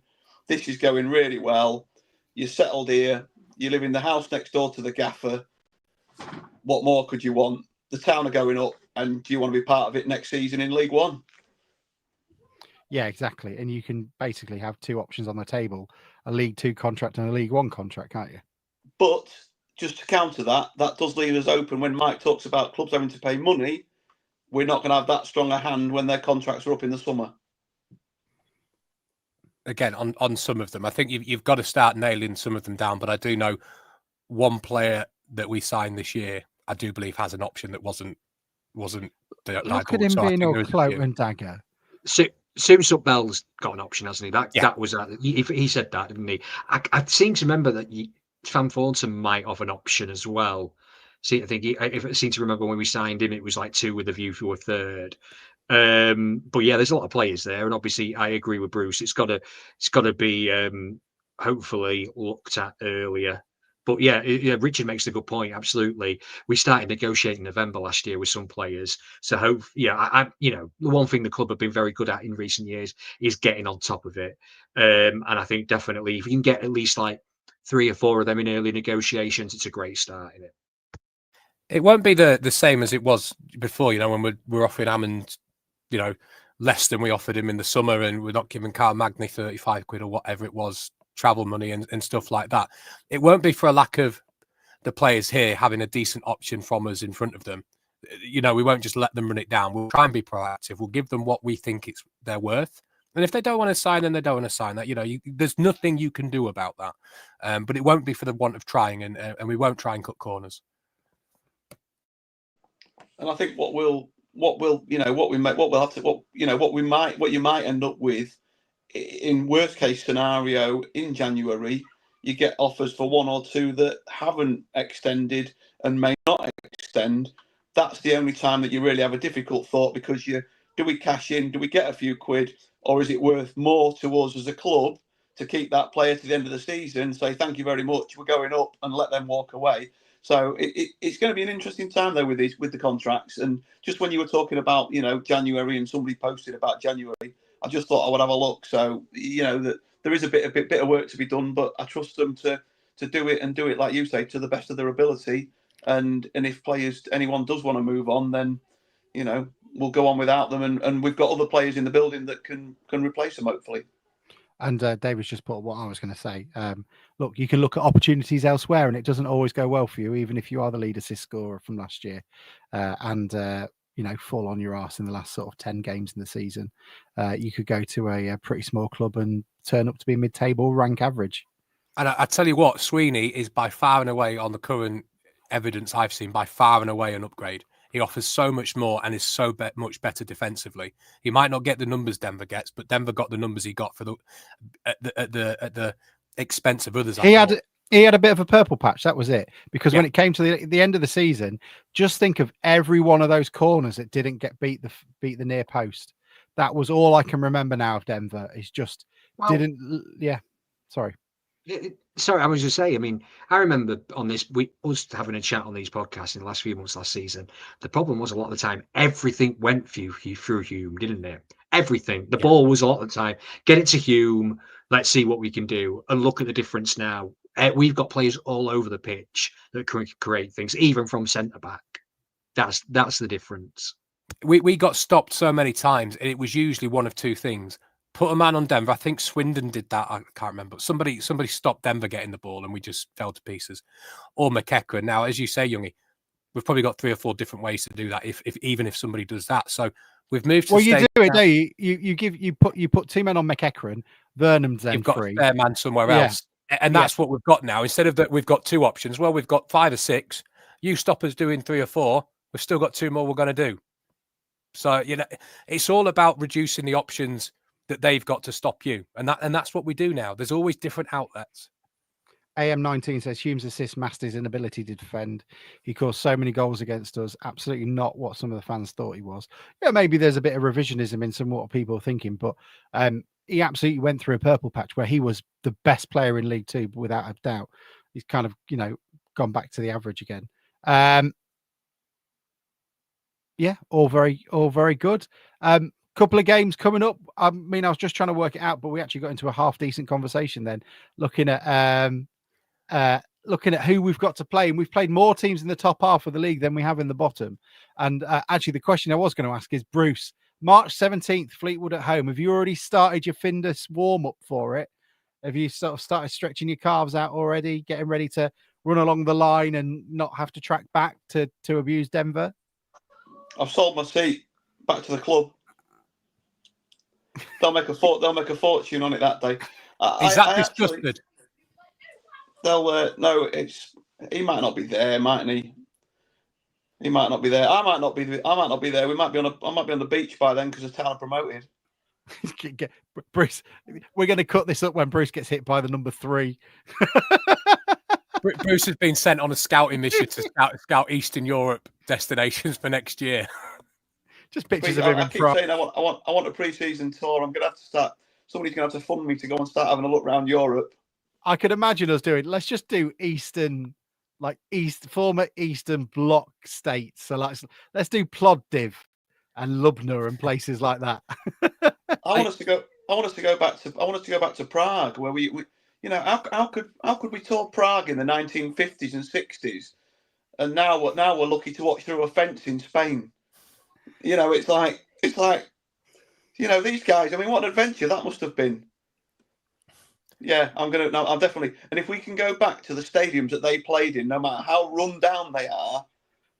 This is going really well. You're settled here. You live in the house next door to the gaffer. What more could you want? The town are going up, and do you want to be part of it next season in League One? Yeah, exactly. And you can basically have two options on the table, a League Two contract and a League One contract, can't you? But just to counter that does leave us open when Mike talks about clubs having to pay money. We're not going to have that strong a hand when their contracts are up in the summer. Again, on some of them, I think you've got to start nailing some of them down. But I do know one player that we signed this year, I do believe has an option that wasn't. Look at him being all cloak and dagger. Soon's up Bell's got an option, hasn't he? That was he said that, didn't he? I seem to remember that Van Thornton might have an option as well. See, I think I seem to remember when we signed him, it was like 2 with a view for a third. But yeah, there's a lot of players there, and obviously I agree with Bruce. It's got to be hopefully looked at earlier. But yeah, Richard makes a good point. Absolutely, we started negotiating November last year with some players. So the one thing the club have been very good at in recent years is getting on top of it. And I think definitely if you can get at least like 3 or 4 of them in early negotiations, it's a great start in it. It won't be the same as it was before. When we're offering Hammond, less than we offered him in the summer, and we're not giving Carl Magny 35 quid or whatever it was, travel money and stuff like that. It won't be for a lack of the players here having a decent option from us in front of them. We won't just let them run it down. We'll try and be proactive. We'll give them what we think they're worth. And if they don't want to sign, then they don't want to sign that. There's nothing you can do about that. But it won't be for the want of trying, and we won't try and cut corners. And I think what you might end up with, in worst case scenario, in January, you get offers for 1 or 2 that haven't extended and may not extend. That's the only time that you really have a difficult thought, because do we cash in? Do we get a few quid? Or is it worth more to us as a club to keep that player to the end of the season, say thank you very much, we're going up, and let them walk away? So it's going to be an interesting time though with the contracts. And just when you were talking about January, and somebody posted about January, I just thought I would have a look. So that there is a bit of work to be done, but I trust them to do it, and do it like you say, to the best of their ability. And if anyone does want to move on, then we'll go on without them, and we've got other players in the building that can replace them, hopefully. And David's just put what I was going to say. Look, you can look at opportunities elsewhere, and it doesn't always go well for you, even if you are the lead assist scorer from last year, and fall on your arse in the last sort of 10 games in the season. You could go to a pretty small club and turn up to be mid-table, rank average. And I tell you what, Sweeney is by far and away, on the current evidence I've seen, by far and away an upgrade. He offers so much more and is so much better defensively. He might not get the numbers Denver gets, but Denver got the numbers he got for at the expense of others. He had a bit of a purple patch. That was it. Because when it came to the end of the season, just think of every one of those corners that didn't get beat the near post. That was all I can remember now of Denver. It's just didn't. Yeah, sorry. Sorry, I was just saying. I mean, I remember on this, us having a chat on these podcasts in the last few months last season. The problem was a lot of the time everything went through Hume, didn't it? Everything. The ball was a lot of the time. Get it to Hume. Let's see what we can do, and look at the difference now. We've got players all over the pitch that can create things, even from centre back. That's the difference. We got stopped so many times, and it was usually one of two things. Put a man on Denver. I think Swindon did that. I can't remember. Somebody stopped Denver getting the ball, and we just fell to pieces. Or McEachran. Now, as you say, Youngie, we've probably got 3 or 4 different ways to do that. Even if somebody does that, so we've moved. To you do it, don't you? You put 2 men on McEachran. Vernon's then you've got free. A fair man somewhere else, and that's what we've got now. Instead of that, we've got 2 options. Well, we've got 5 or 6. You stop us doing 3 or 4. We've still got 2 more we're going to do. So it's all about reducing the options that they've got to stop you, and that's what we do now. There's always different outlets. AM19 says Hume's assist masked his inability to defend. He caused so many goals against us. Absolutely not what some of the fans thought he was. Yeah, maybe there's a bit of revisionism in some what people are thinking, but he absolutely went through a purple patch where he was the best player in League Two without a doubt. He's kind of gone back to the average again. Yeah, all very good. Couple of games coming up. I mean, I was just trying to work it out, but we actually got into a half decent conversation then, looking at who we've got to play, and we've played more teams in the top half of the league than we have in the bottom. And actually, the question I was going to ask is, Bruce, March 17th, Fleetwood at home. Have you already started your Findus warm up for it? Have you sort of started stretching your calves out already, getting ready to run along the line and not have to track back to abuse Denver? I've sold my seat back to the club. They'll make a fortune on it that day. Is that disgusted? No. He might not be there, mightn't he? He might not be there. I might not be there. I might be on the beach by then because the town are promoted. Bruce, we're going to cut this up when Bruce gets hit by the number 3. Bruce has been sent on a scouting mission to scout Eastern Europe destinations for next year. Just pictures of him I keep saying I want a pre-season tour. I'm going to have to start. Somebody's going to have to fund me to go and start having a look around Europe. I could imagine us doing. Let's just do former Eastern Bloc states. So let's do Plovdiv and Lubna and places like that. I want us to go back to Prague, where we how could we tour Prague in the 1950s and 60s, and now we're lucky to watch through a fence in Spain. It's like these guys. I mean, what an adventure that must have been. Yeah, I'm definitely. And if we can go back to the stadiums that they played in, no matter how run down they are,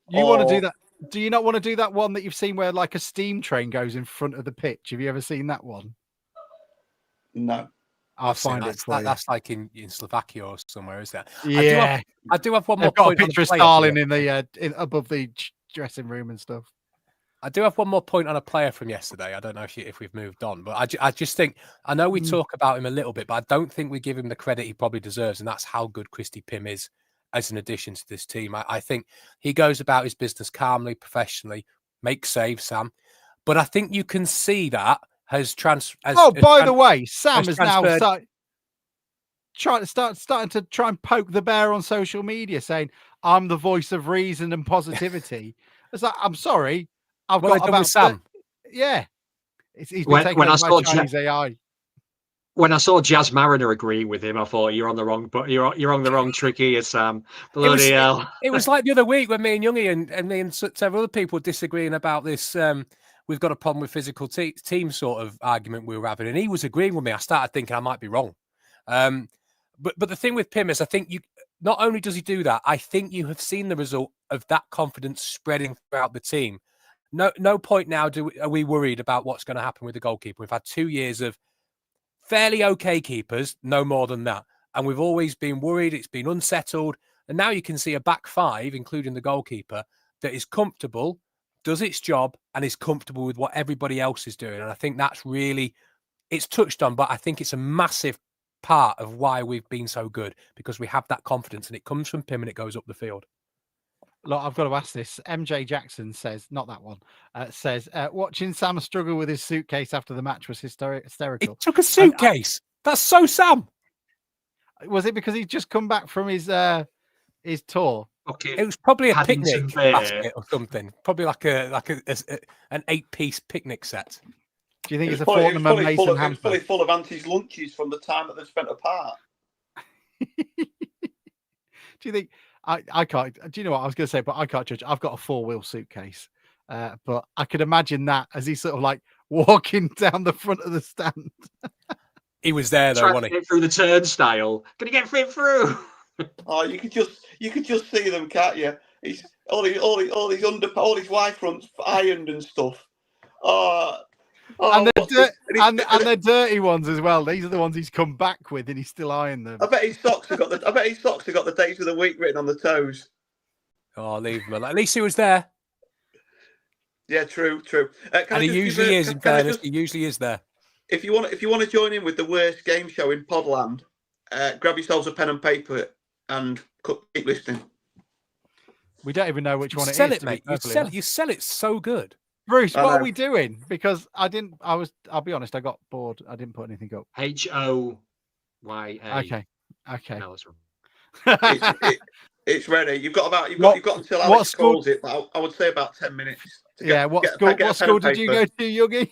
want to do that? Do you not want to do that one that you've seen where like a steam train goes in front of the pitch? Have you ever seen that one? No. I'll find it for you. That's like in Slovakia or somewhere, is that? Yeah. I do have one more. I've got a picture of Stalin in the above the dressing room and stuff. I do have one more point on a player from yesterday. I don't know if we've moved on, but I just think, I know we talk about him a little bit, but I don't think we give him the credit he probably deserves, and that's how good Christy Pym is as an addition to this team. I think he goes about his business calmly, professionally, makes saves, Sam. But I think you can see that has by the way, Sam has now started. starting to try and poke the bear on social media, saying I'm the voice of reason and positivity. It's like, I'm sorry, I've got about Sam. Yeah, he's been taken over by Chinese AI. When I saw Jazz Mariner agreeing with him, I thought you're on the wrong, but you're on the wrong trick here, Sam. Bloody hell! It was like the other week when me and Youngie and me and several other people were disagreeing about this. We've got a problem with physical team sort of argument we were having, and he was agreeing with me. I started thinking I might be wrong. But the thing with Pim is, I think not only does he do that, I think you have seen the result of that confidence spreading throughout the team. No point now are we worried about what's going to happen with the goalkeeper. We've had 2 years of fairly okay keepers, no more than that. And we've always been worried. It's been unsettled. And now you can see a back five, including the goalkeeper, that is comfortable, does its job, and is comfortable with what everybody else is doing. And I think that's really, it's touched on, but I think it's a massive part of why we've been so good, because we have that confidence and it comes from Pim and it goes up the field. Look, I've got to ask this. MJ Jackson says, not that one, says, watching Sam struggle with his suitcase after the match was hysterical. He took a suitcase. That's so Sam. Was it because he'd just come back from his tour? Okay. It was probably a picnic basket or something. Probably like an 8-piece picnic set. Do you think it's a Fortnum and Mason hamper? It's probably full of Auntie's lunches from the time that they spent apart. Do you think... I can't. Do you know what I was going to say? But I can't judge. I've got a 4-wheel suitcase, but I could imagine that as he's sort of like walking down the front of the stand. He was there though, wasn't he? Get through the turnstile. Can you get fit through? Oh, you could just see them, can't you? He's all his Y fronts ironed and stuff. And they're dirty ones as well. These are the ones he's come back with, and he's still eyeing them. I bet his socks have got the days of the week written on the toes. Oh, leave him alone. At least he was there. Yeah, true. And he usually is. In fairness, he usually is there. If you want to join in with the worst game show in Podland, grab yourselves a pen and paper and keep listening. We don't even know which one it is. Sell it, mate. You sell it so good. Bruce, what are we doing? Because I'll be honest, I got bored. I didn't put anything up. HOYA. Okay. No, that's wrong. It's ready. You've got until Alex calls it, but I would say about 10 minutes. What school did you go to, Yogi?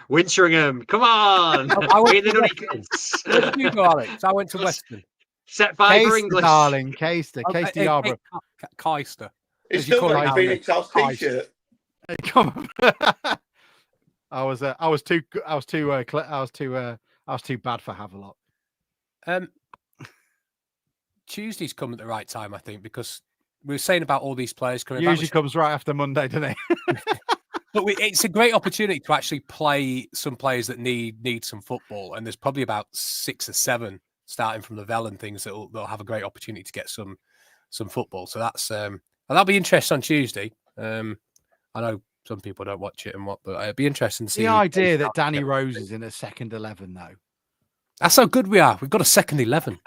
Wintringham, come on! Where did you go, Alex? I went to Western. Set 5 for English, darling. Caister Yarborough. Caister. It's still like Phoenix House t-shirt. Come on. I was too bad for Havelock. Tuesday's come at the right time, I think, because we were saying about all these players coming back. Usually back. Comes right after Monday, doesn't it? But it's a great opportunity to actually play some players that need some football, and there's probably about 6 or 7 starting from the Vel and things that'll have a great opportunity to get some football. So that's that'll be interesting on Tuesday. I know some people don't watch it and what, but it'd be interesting to see. The idea that Danny Rose is in a second 11, though. That's how good we are. We've got a second 11.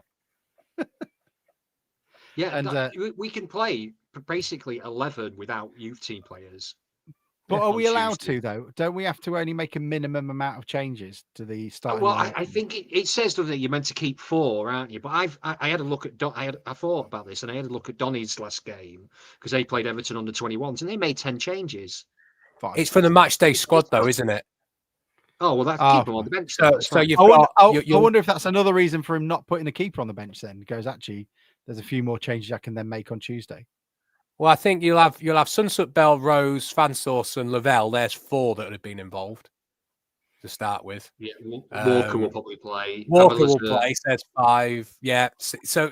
Yeah, and we can play basically 11 without youth team players. But are we allowed to, though? Don't we have to only make a minimum amount of changes to the starting? Well, I think it says that you're meant to keep 4, aren't you? But I had a look at I thought about this, and I had a look at Donny's last game because they played Everton under 21s, and they made 10 changes. It's for the match day squad, though, isn't it? Oh well, that's keep him on the bench. I wonder if that's another reason for him not putting the keeper on the bench. Then goes actually, there's a few more changes I can then make on Tuesday. Well, I think you'll have Sunset Bell, Rose, Fansauce, and Lavelle. There's 4 that have been involved to start with. Yeah, Walker will probably play. Walker will play. There's 5. Yeah, so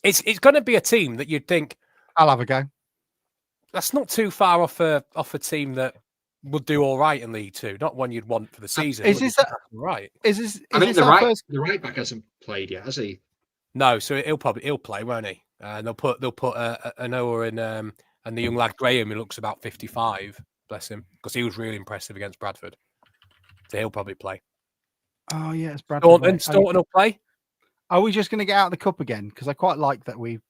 it's going to be a team that you'd think I'll have a go. That's not too far off a team that would do all right in League 2. Not one you'd want for the season. Is this right? The right back hasn't played yet, has he? No, so he'll play, won't he? And they'll put an Noah in and the young lad Graham, who looks about 55, bless him, because he was really impressive against Bradford. So he'll probably play. Oh yeah, it's Bradford. Staunton will play. Are we just going to get out of the cup again? Because I quite like that we've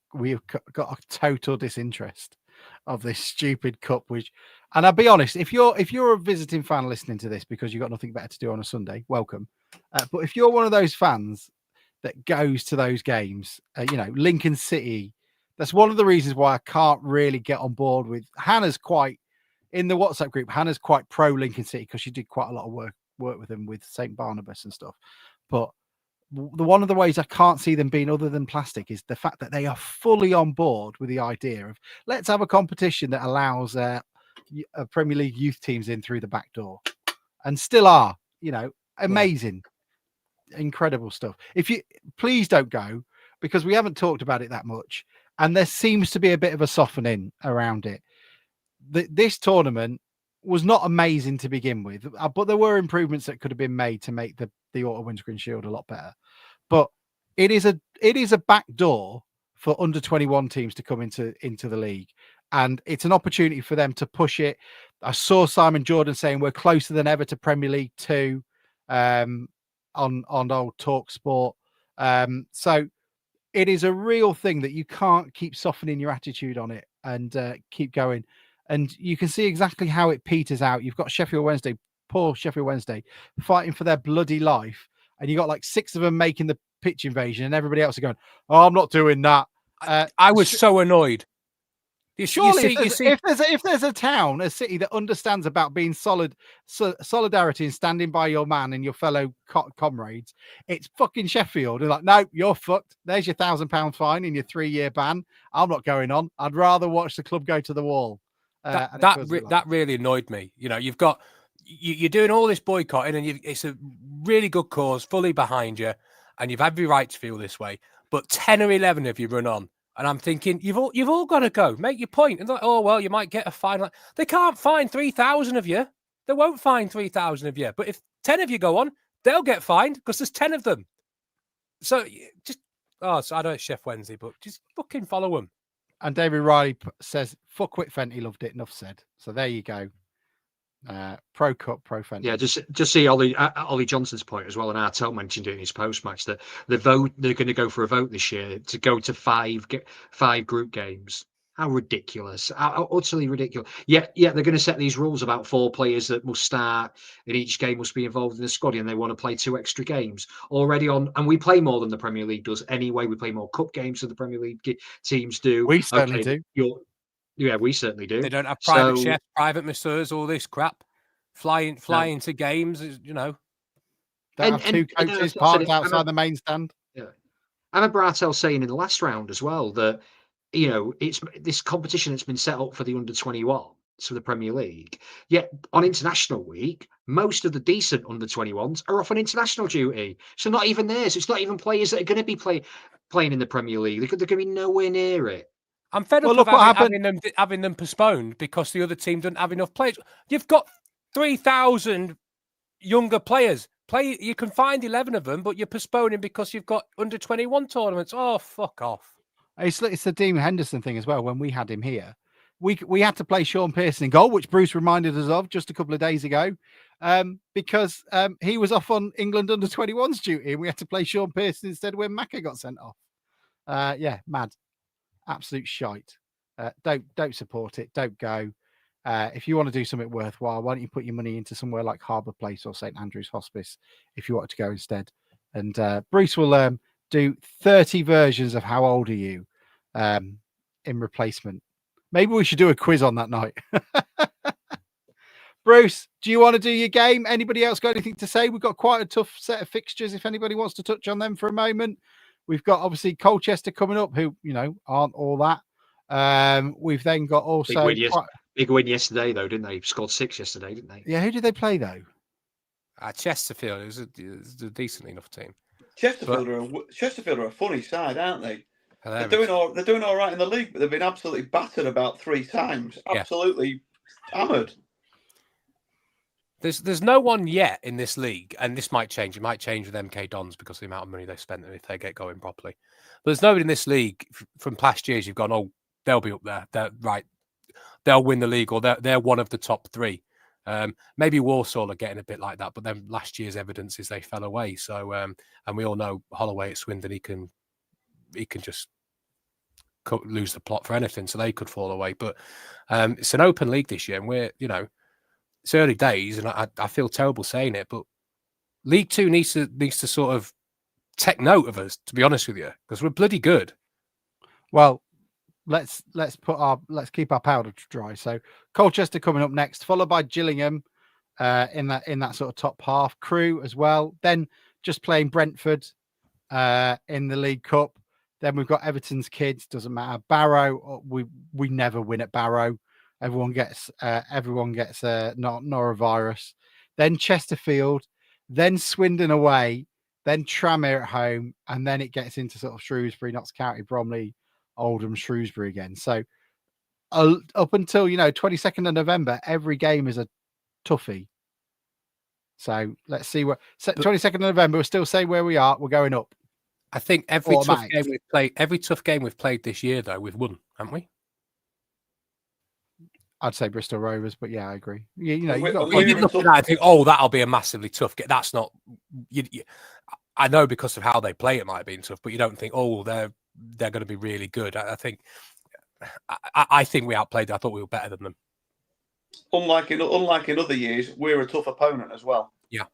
got a total disinterest of this stupid cup. And I'll be honest, if you're a visiting fan listening to this because you've got nothing better to do on a Sunday, welcome. But if you're one of those fans that goes to those games, Lincoln City, that's one of the reasons why I can't really get on board with Hannah's quite in the WhatsApp group. Hannah's quite pro Lincoln City because she did quite a lot of work with them with St. Barnabas and stuff. But one of the ways I can't see them being other than plastic is the fact that they are fully on board with the idea of let's have a competition that allows Premier League youth teams in through the back door, and still are, amazing, incredible stuff. If you please don't go, because we haven't talked about it that much, and there seems to be a bit of a softening around it. This tournament was not amazing to begin with, but there were improvements that could have been made to make the Auto Windscreen Shield a lot better. But it is a back door for under 21 teams to come into the league, and it's an opportunity for them to push it. I saw Simon Jordan saying we're closer than ever to Premier League 2 on old Talk Sport. So it is a real thing that you can't keep softening your attitude on it and keep going. And you can see exactly how it peters out. You've got Sheffield Wednesday, poor Sheffield Wednesday, fighting for their bloody life. And you got like 6 of them making the pitch invasion, and everybody else are going, "Oh, I'm not doing that." I was so annoyed. Surely, if there's a town, a city that understands about being solidarity and standing by your man and your fellow comrades, it's fucking Sheffield. They're like, no, you're fucked. There's your £1,000 fine and your 3-year ban. I'm not going on. I'd rather watch the club go to the wall. That really annoyed me. You're doing all this boycotting, and it's a really good cause, fully behind you, and you've every right to feel this way. But 10 or 11 of you run on. And I'm thinking, you've all got to go. Make your point. And like, oh, well, you might get a fine. Like, they can't fine 3,000 of you. They won't fine 3,000 of you. But if 10 of you go on, they'll get fined because there's 10 of them. So so I know it's Chef Wednesday, but just fucking follow them. And David Riley says, fuck Whitfent, he loved it. Enough said. So there you go. Pro Cup, Pro Fenton. Yeah, just see Ollie Johnson's point as well, and Artel mentioned it in his post match that they're going to go for a vote this year to go to five group games. How ridiculous! How utterly ridiculous. Yeah, they're going to set these rules about 4 players that must start in each game, must be involved in the squad, and they want to play 2 extra games already on. And we play more than the Premier League does anyway. We play more cup games than the Premier League teams do. We certainly do. Yeah, we certainly do. They don't have private chefs, private masseurs, all this crap. Flying to games, Don't have 2 coaches parked outside the main stand. Yeah, I remember Artel saying in the last round as well that it's this competition that's been set up for the under-21s for the Premier League. Yet on international week, most of the decent under-21s are off on international duty, so not even theirs. It's not even players that are going to be playing in the Premier League. They're going to be nowhere near it. I'm fed up of having them postponed because the other team doesn't have enough players. You've got 3,000 younger players. You can find 11 of them, but you're postponing because you've got under-21 tournaments. Oh, fuck off. It's the Dean Henderson thing as well. When we had him here, we had to play Sean Pearson in goal, which Bruce reminded us of just a couple of days ago, because he was off on England under-21s duty, and we had to play Sean Pearson instead when Macca got sent off. Mad. Absolute shite. Don't support it. Don't go. If you want to do something worthwhile, why don't you put your money into somewhere like Harbour Place or St Andrew's Hospice if you want to go instead? And Bruce will do 30 versions of How Old Are You in replacement. Maybe we should do a quiz on that night. Bruce, do you want to do your game? Anybody else got anything to say? We've got quite a tough set of fixtures if anybody wants to touch on them for a moment. We've got obviously Colchester coming up, who aren't all that. We've then got also big win yesterday, though, didn't they? Scored 6 yesterday, didn't they? Yeah, who did they play though? Chesterfield. It was a decent enough team. Chesterfield are a funny side, aren't they? Hilarious. They're doing all right in the league, but they've been absolutely battered about 3 times. Absolutely hammered. There's no one yet in this league, and this might change. It might change with MK Dons because of the amount of money they've spent and if they get going properly. But there's nobody in this league from past years you've gone, oh, they'll be up there. They're right. They'll win the league, or they're one of the top 3. Maybe Walsall are getting a bit like that, but then last year's evidence is they fell away. So, and we all know Holloway at Swindon, he can just lose the plot for anything, so they could fall away. But it's an open league this year, and we're it's early days, and I feel terrible saying it, but League Two needs to sort of take note of us, to be honest with you, because we're bloody good. Well, let's keep our powder dry. So Colchester coming up next, followed by Gillingham in that sort of top half. Crewe as well. Then just playing Brentford in the League Cup. Then we've got Everton's kids. Doesn't matter. Barrow. We never win at Barrow. Everyone gets norovirus. Then Chesterfield. Then Swindon away. Then Tranmere at home, and then it gets into sort of Shrewsbury, Notts County, Bromley, Oldham, Shrewsbury again. So up until 22nd of November, every game is a toughie. So let's see what 22nd of November. We'll still say where we are. We're going up. I think every tough game we've played this year, though, we've won, haven't we? I'd say Bristol Rovers, but yeah, I agree. You look at that and think, oh, that'll be a massively tough game. That's not. I know because of how they play, it might have been tough, but you don't think, oh, they're going to be really good. I think we outplayed. I thought we were better than them. Unlike in other years, we're a tough opponent as well. Yeah.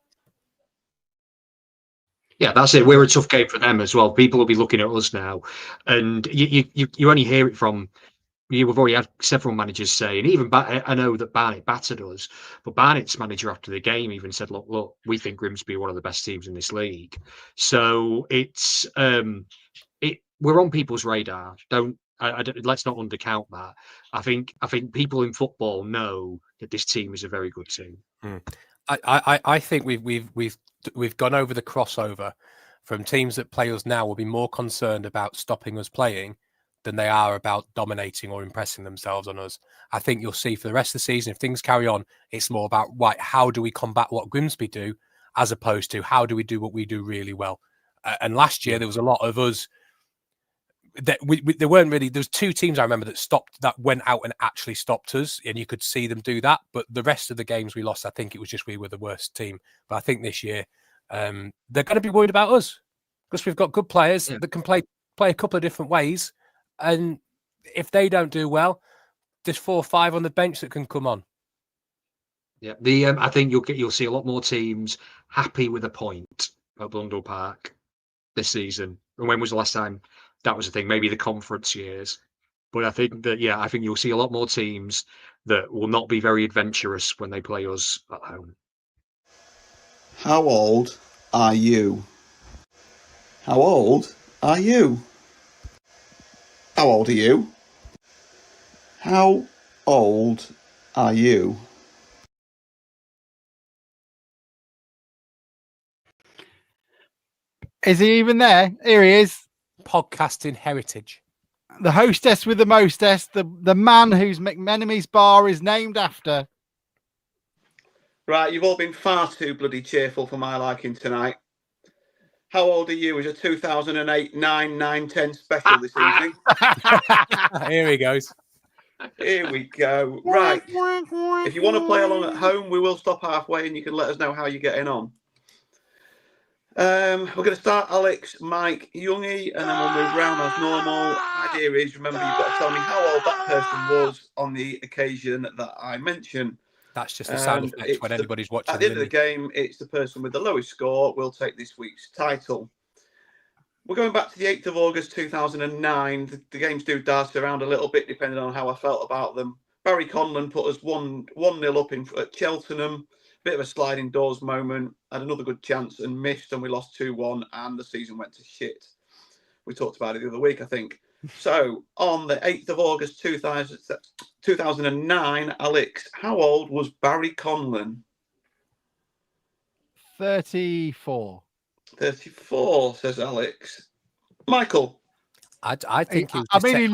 Yeah, that's it. We're a tough game for them as well. People will be looking at us now, and you only hear it from. We've already had several managers say, and even I know that Barnett battered us, but Barnett's manager after the game even said, "Look, we think Grimsby are one of the best teams in this league." So it's we're on people's radar. Let's not undercount that. I think people in football know that this team is a very good team. I think we've gone over the crossover from teams that play us now will be more concerned about stopping us playing than they are about dominating or impressing themselves on us. I think you'll see for the rest of the season, if things carry on, it's more about how do we combat what Grimsby do, as opposed to how do we do what we do really well. And last year there was a lot of us that there weren't really. There was two teams I remember that went out and actually stopped us, and you could see them do that. But the rest of the games we lost, I think it was just we were the worst team. But I think this year they're going to be worried about us because we've got good players that can play a couple of different ways. And if they don't do well, there's 4 or 5 on the bench that can come on. Yeah, I think you'll see a lot more teams happy with a point at Blundell Park this season. And when was the last time that was a thing? Maybe the conference years. But I think you'll see a lot more teams that will not be very adventurous when they play us at home. How old are you? How old are you? How old are you? How old are you? Is he even there? Here he is. Podcasting heritage. The hostess with the mostess, the man whose McMenemy's bar is named after. Right, you've all been far too bloody cheerful for my liking tonight. How old are you? Is a 2008 9/9/10 special this evening. Here he goes. Here we go. Right. If you want to play along at home, we will stop halfway and you can let us know how you're getting on. We're going to start Alex, Mike, Youngie, and then we'll move round as normal. Idea is, remember, you've got to tell me how old that person was on the occasion that I mention. That's just the sound effect when anybody's watching. At the end of the game, it's the person with the lowest score will take this week's title. We're going back to the 8th of August 2009. The games do dance around a little bit depending on how I felt about them. Barry Conlon put us 1-0 up at Cheltenham. Bit of a sliding doors moment. Had another good chance and missed, and we lost 2-1, and the season went to shit. We talked about it the other week, I think. So, on the 8th of August 2009, Alex, how old was Barry Conlon? 34. 34, says Alex. Michael? I think he was he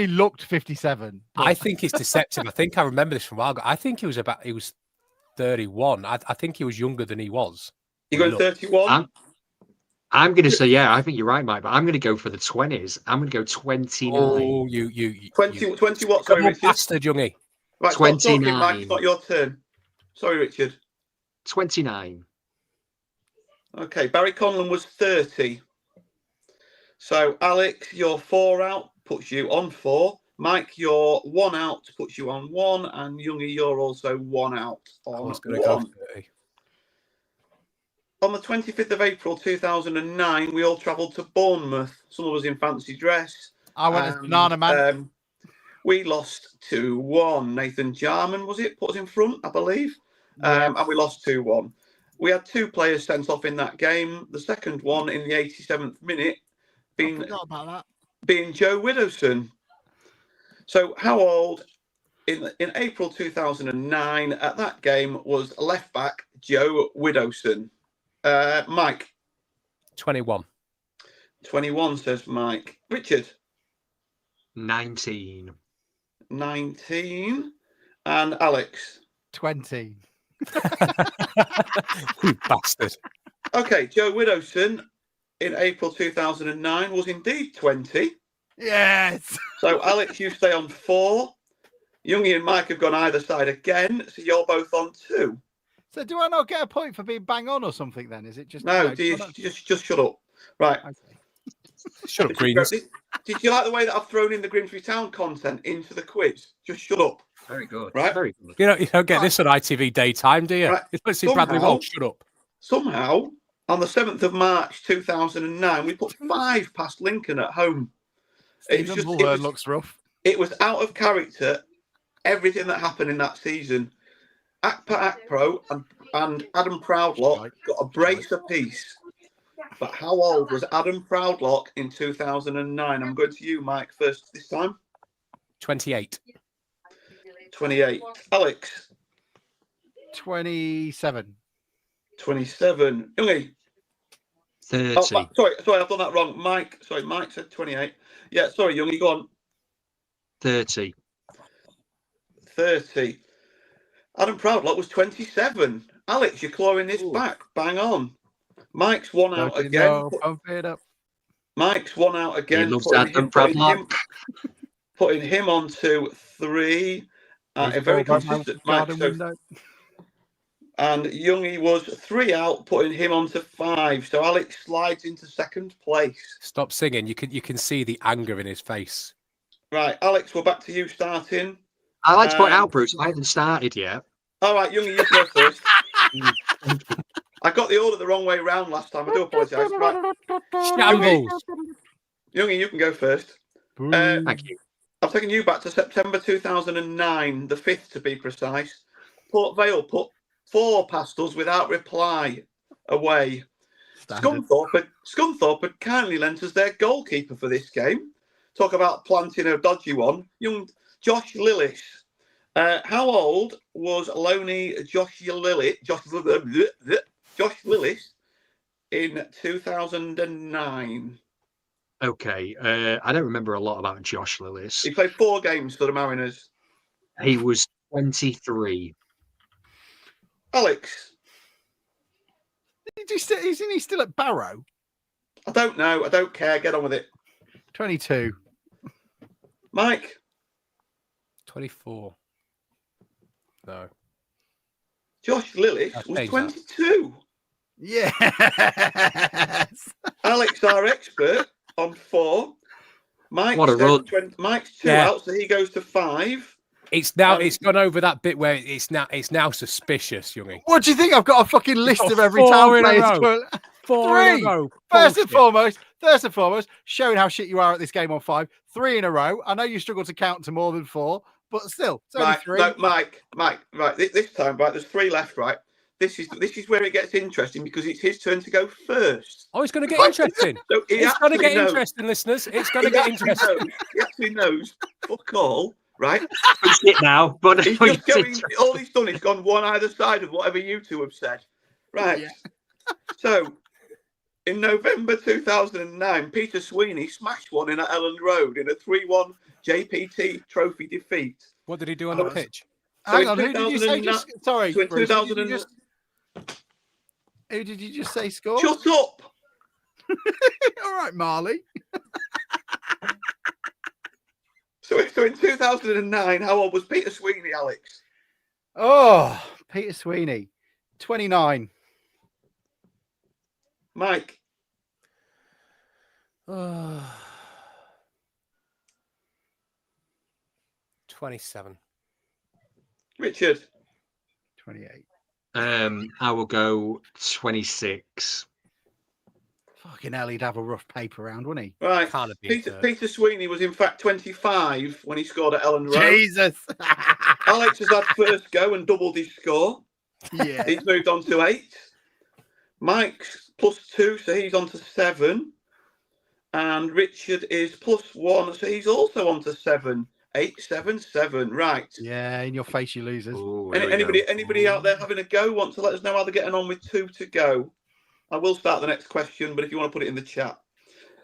looked 57. But... I think it's deceptive. I think I remember this from a while ago. I think he was 31. I think he was younger than he was. You going 31? I'm going to say, I think you're right, Mike, but I'm going to go for the 20s. I'm going to go 29. Oh, 20 what? Sorry, Richard. Bastard, Youngie. Right, 29. Mike, it's not your turn. Sorry, Richard. 29. Okay, Barry Conlon was 30. So, Alex, your 4 out puts you on 4. Mike, your 1 out puts you on 1. And Youngie, you're also 1 out on 1. Go 30. on the 25th of April 2009, we all travelled to Bournemouth. Some of us in fancy dress. I went as Banana Man. We lost 2-1. Nathan Jarman, was it? Put us in front, I believe. And we lost 2-1. We had 2 players sent off in that game. The second one in the 87th minute I forgot about that. being Joe Widdowson. So how old in April 2009 at that game was left back Joe Widdowson? Mike? 21. 21, says Mike. Richard? 19. 19. And Alex? 20. You bastard. Okay, Joe Widdowson in April 2009 was indeed 20. Yes. So Alex, you stay on 4. Youngie and Mike have gone either side again, so you're both on 2. So do I not get a point for being bang on or something then? Is it just... No, just shut up. Right. Okay. Shut up, Greens. Did you like the way that I've thrown in the Grimsby Town content into the quiz? Just shut up. Very good. Right? Very good. You don't get this on ITV daytime, do you? Right. It's supposed to see Bradley Walsh. Shut up. Somehow, on the 7th of March 2009, we put 5 past Lincoln at home. Stephen Mulhern looks rough. It was out of character, everything that happened in that season. Akpa Akpro and Adam Proudlock got a brace apiece. But how old was Adam Proudlock in 2009? I'm going to you, Mike, first this time. 28. 28. Alex? 27. 27. Youngie? 30. Oh, sorry, I've done that wrong. Mike said 28. Yeah, sorry, Youngie, go on. 30. 30. Adam Proudlock was 27. Alex, you're clawing this back. Bang on. Mike's one out again. Pump it up. Mike's one out again. He loves Adam Proudlock. Putting him on to 3. A very consistent Mike. And Youngie was 3 out, putting him on to 5. So Alex slides into second place. Stop singing. You can see the anger in his face. Right, Alex, we're back to you starting. I like to point out, Bruce, I haven't started yet. All right, Youngie, you go first. I got the order the wrong way round last time. I do apologise. Right. Shambles. Youngie, you can go first. Thank you. I'm taking you back to September 2009, the 5th to be precise. Port Vale put 4 past us without reply away. Scunthorpe had kindly lent us their goalkeeper for this game. Talk about planting a dodgy one. Young Josh Lillis. How old was Loney Josh Lillis in 2009? Okay, I don't remember a lot about Josh Lillis. He played 4 games for the Mariners. He was 23. Alex? Isn't he still at Barrow? I don't know. I don't care. Get on with it. 22. Mike? 24. No. Josh Lillis was 22. Yes. Alex, our expert, on 4. Mike's what a run. Mike's 2 out, so he goes to 5. It's now. It's gone over that bit where it's now suspicious, Youngie. What do you think? I've got a fucking list of every town players. 4 in a row. First and foremost, showing how shit you are at this game on 5. 3 in a row. I know you struggle to count to more than 4, but still, it's only 3. No, Mike. Right, this time, right. There's 3 left, right. This is where it gets interesting because it's his turn to go first. Oh, it's going to get interesting. So it's going to get interesting, listeners. It's going to get interesting. He actually knows. Fuck all. Right? It now, but he's just going, all he's done is gone one either side of whatever you two have said. Right. Yeah. So, in November 2009, Peter Sweeney smashed one in at Elland Road in a 3-1 JPT trophy defeat. What did he do on the pitch? Hang on, who did you say? Sorry, so in Bruce, 2000 who did you just say scored? Shut up! All right, Marley. So in 2009, how old was Peter Sweeney, Alex? Oh, Peter Sweeney, 29. Mike? 27. Richard? 28. I will go 26. Fucking hell, he'd have a rough paper round, wouldn't he? Right. Can't have been Peter Sweeney was in fact 25 when he scored at Ellen Road. Jesus. Alex has had first go and doubled his score. Yeah. He's moved on to 8. Mike's +2, so he's on to 7. And Richard is +1, so he's also on to 7. 8, 7, 7. Right. Yeah, in your face, you losers. Ooh, Anybody out there having a go want to let us know how they're getting on with 2 to go? I will start the next question, but if you want to put it in the chat.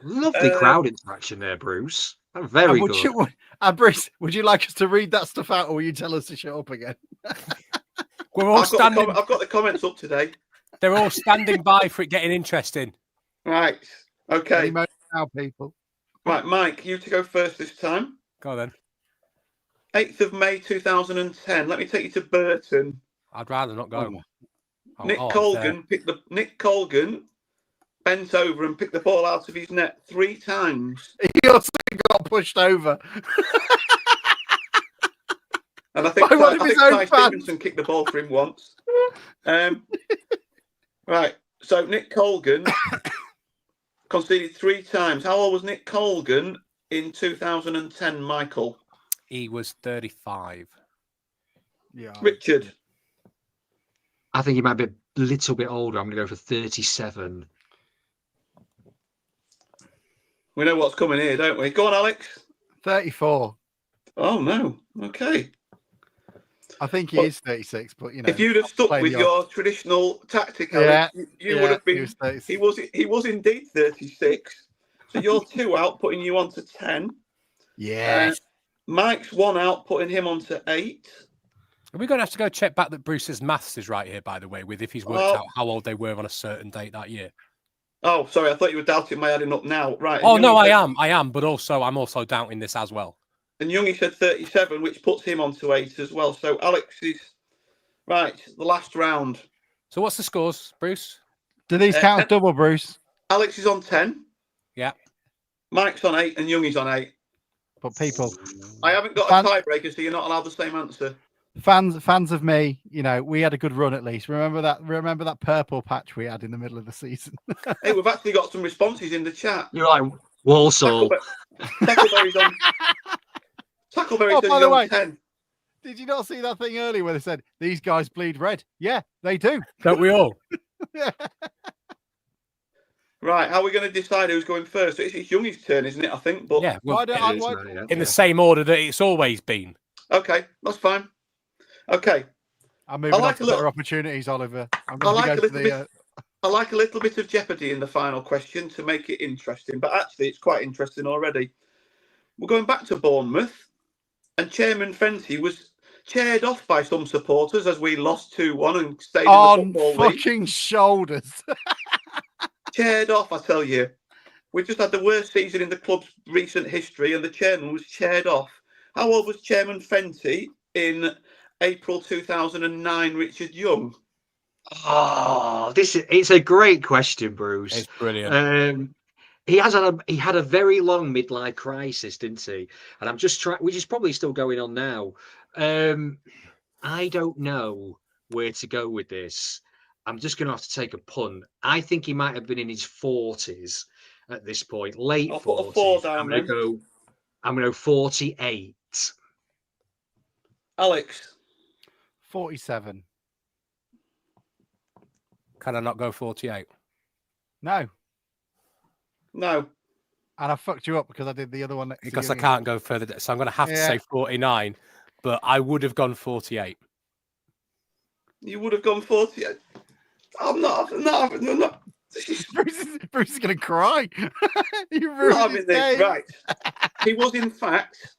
Lovely crowd interaction there, Bruce. Very good. Bruce, would you like us to read that stuff out, or will you tell us to shut up again? We're all standing. I've got the comments up today. They're all standing by for it getting interesting. Right. Okay. Now, people. Right, Mike, you to go first this time. Go on then. 8th of May 2010. Let me take you to Burton. I'd rather not go. Nick Colgan bent over and picked the ball out of his net 3 times. He also got pushed over. And I think Ty Stevenson kicked the ball for him once. Right, so Nick Colgan conceded 3 times. How old was Nick Colgan in 2010, Michael? He was 35. Yeah. Richard? I think he might be a little bit older. I'm going to go for 37. We know what's coming here, don't we? Go on, Alex. 34. Oh, no. Okay. I think he is 36, but you know. If you'd have stuck with your traditional tactic, Alex, you would have been. He was indeed 36. So you're 2 out, putting you on to 10. Yes. Mike's 1 out, putting him on to 8. Are we going to have to go check back that Bruce's maths is right here, by the way, with if he's worked out how old they were on a certain date that year? Oh, sorry, I thought you were doubting my adding up now. Right. Oh, no, I am, but I'm also doubting this as well. And Youngie said 37, which puts him on to 8 as well. So Alex is right, the last round. So what's the scores, Bruce? Do these count as double, Bruce? Alex is on 10. Yeah. Mike's on 8 and Youngie's on 8. But people, I haven't got a tiebreaker, so you're not allowed the same answer. Fans of me, you know, we had a good run at least. Remember that purple patch we had in the middle of the season? Hey, we've actually got some responses in the chat. You're like Walsall. Tackleberry's on. Tackleberry's on 10. Did you not see that thing earlier where they said these guys bleed red? Yeah, they do. Don't we all? Right, how are we going to decide who's going first? It's Youngie's turn, isn't it? I think. But yeah, in the same order that it's always been. Okay, that's fine. Okay. I'm moving on to better opportunities, Oliver. I like a little bit of jeopardy in the final question to make it interesting, but actually it's quite interesting already. We're going back to Bournemouth, and Chairman Fenty was chaired off by some supporters as we lost 2-1 and stayed in the Football League. Fucking shoulders. Chaired off, I tell you. We just had the worst season in the club's recent history, and the chairman was chaired off. How old was Chairman Fenty in April 2009, Richard Young? Oh, it's a great question, Bruce. It's brilliant. He had a very long midlife crisis, didn't he? And I'm just trying, which is probably still going on now. I don't know where to go with this. I'm just going to have to take a punt. I think he might have been in his 40s at this point, late 40s. Put a 4 down, I'm going to go 48. Alex. 47. Can I not go 48? No. No. And I fucked you up because I did the other one. Because I can't go further. So I'm going to have to say 49, but I would have gone 48. You would have gone 48. I'm not. Bruce is going to cry. You ruined his this. Right. He was, in fact,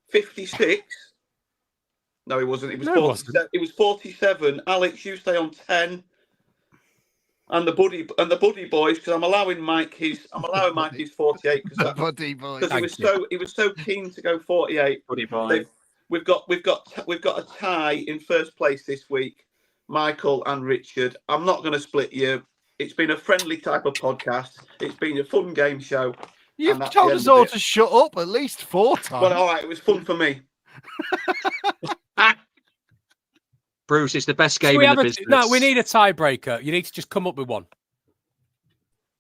56. No, he wasn't. He was 47. He was 47. Alex, you stay on 10. And the buddy boys, because I'm allowing Mike his 48 because he was so keen to go 48. Buddy boy. We've got a tie in first place this week, Michael and Richard. I'm not going to split you. It's been a friendly type of podcast. It's been a fun game show. You've told us all to shut up at least 4 times. Well, all right, it was fun for me. Bruce, it's the best Should game we in have the a- business. No, we need a tiebreaker. You need to just come up with one.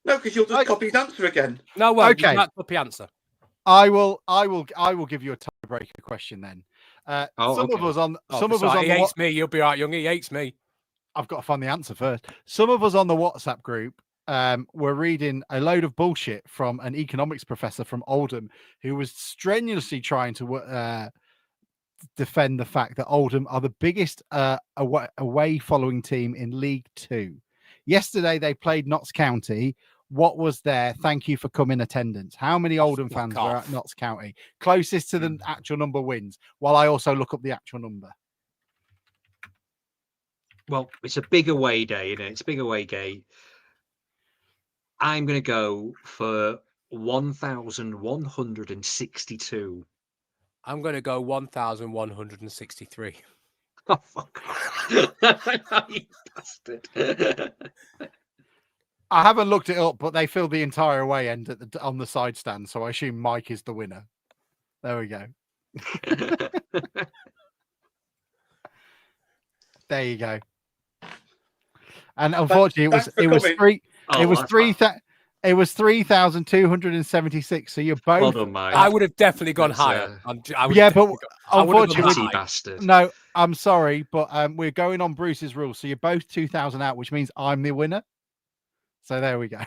No, because you'll just copy his answer again. No, well, Okay. you can't copy answer. I will give you a tiebreaker question then. Some okay. of us on Oh, some of us on he the hates me. You'll be all right, young. He hates me. I've got to find the answer first. Some of us on the WhatsApp group were reading a load of bullshit from an economics professor from Oldham who was strenuously trying to defend the fact that Oldham are the biggest away following team in League Two. Yesterday they played Notts County. What was there? Thank you for coming attendance. How many Oldham fans were at Notts County? Closest to the actual number wins, while I also look up the actual number. Well, it's a big away day, isn't it? It's a big away day. I'm going to go for 1,162. I'm going to go 1,163. Oh, fuck off. You bastard. I haven't looked it up, but they filled the entire away end on the side stand, so I assume Mike is the winner. There we go. There you go. And unfortunately, it was 3,276. So you're both. Well done, Mike. I would have definitely gone That's, higher. Unfortunately, bastard. no, I'm sorry, but we're going on Bruce's rules. So you're both 2,000 out, which means I'm the winner. So there we go.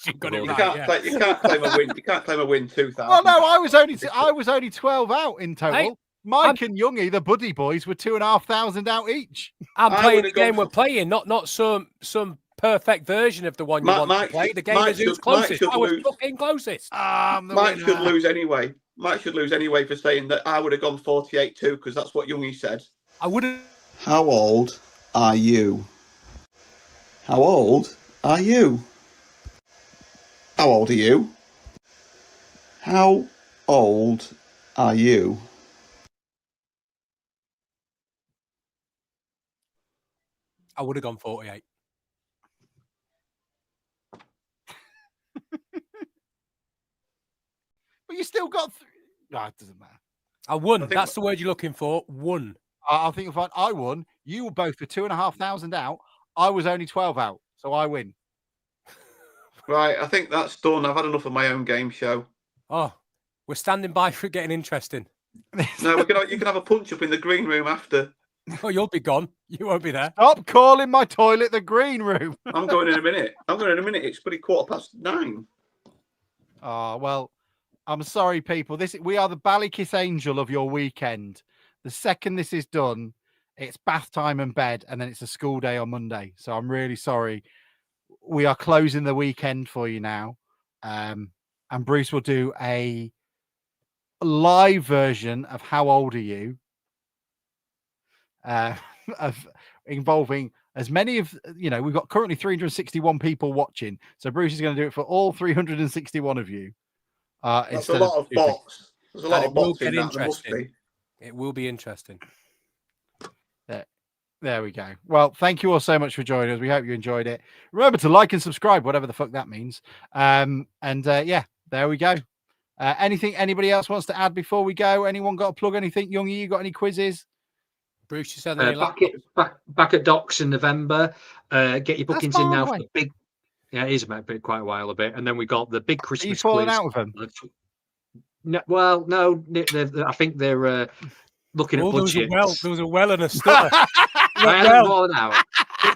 You got it You right. can't claim a win. You can't claim a win 2,000. Well, no, I was only 12 out in total. Hey, Mike and Youngie, the buddy boys, were 2,500 out each. I'm I playing would've the game gone we're playing, not some perfect version of the one you want to play. The game is who's closest. I was fucking closest. Mike should lose anyway. Mike should lose anyway for saying that I would have gone 48 too, because that's what Youngie said. I would have. How old are you? How old are you? How old are you? How old are you? I would have gone 48. But you still got. No, it doesn't matter. I won. That's the word you're looking for. Won. I think if I won, you were both for 2,500 out. I was only 12 out, so I win. Right, I think that's done. I've had enough of my own game show. Oh, we're standing by for it getting interesting. No, you can have a punch up in the green room after. Oh, you'll be gone. You won't be there. Stop calling my toilet the green room. I'm going in a minute. It's pretty 9:15. Oh, well, I'm sorry, people. We are the Ballykiss Angel of your weekend. The second this is done, it's bath time and bed, and then it's a school day on Monday. So I'm really sorry. We are closing the weekend for you now. And Bruce will do a live version of How Old Are You? Involving as many of, we've got currently 361 people watching. So Bruce is going to do it for all 361 of you. That's a lot of bots. There's a lot of bots in that. There must be. It will be interesting. There we go. Well, thank you all so much for joining us. We hope you enjoyed it. Remember to like and subscribe, whatever the fuck that means. Yeah, there we go. Anything anybody else wants to add before we go? Anyone got to plug anything? Youngie, you got any quizzes? Bruce, you said back at Docks in November. Get your bookings in now for the big. Yeah, it is quite a while a bit, and then we got the big Christmas. Are you falling quiz. out with them? No, well, no. I think they're looking at budget. There was a well and a stutter. I haven't fallen out.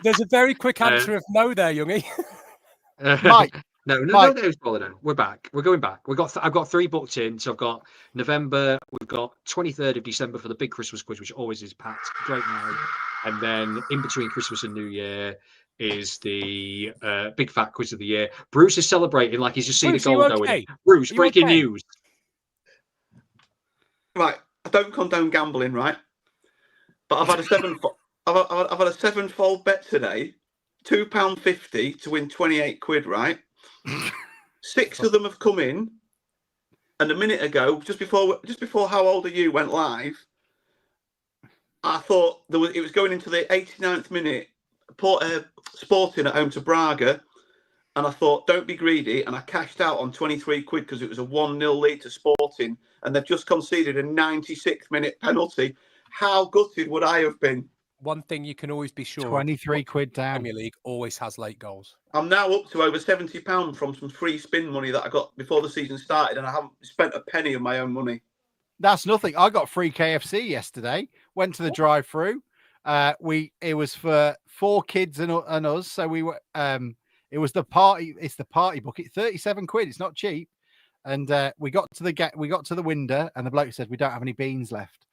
There's a very quick answer of no there, Youngie. Mike. No, it's falling out. We're back. We're going back. I've got 3 booked in. So I've got November. We've got 23rd of December for the big Christmas quiz, which always is packed great now. And then in between Christmas and New Year is the big fat quiz of the year. Bruce is celebrating like he's just seen a goal going. Bruce, breaking news. Right, I don't condone gambling, right? But I've had a I've had a 7-fold bet today, £2.50 to win 28 quid, right? 6 of them have come in, and a minute ago, just before How Old Are You went live, I thought it was going into the 89th minute, Sporting at home to Braga, and I thought, don't be greedy, and I cashed out on 23 quid because it was a 1-0 lead to Sporting. Martin, and they've just conceded a 96th-minute penalty. How gutted would I have been? One thing you can always be sure 23 quid down. Premier League always has late goals. I'm now up to over £70 from some free spin money that I got before the season started, and I haven't spent a penny of my own money. That's nothing. I got free KFC yesterday. Went to the drive-through. It was for 4 kids and us. So we were. It was the party. It's the party bucket. 37 quid. It's not cheap. And we got to the window, and the bloke said, "We don't have any beans left."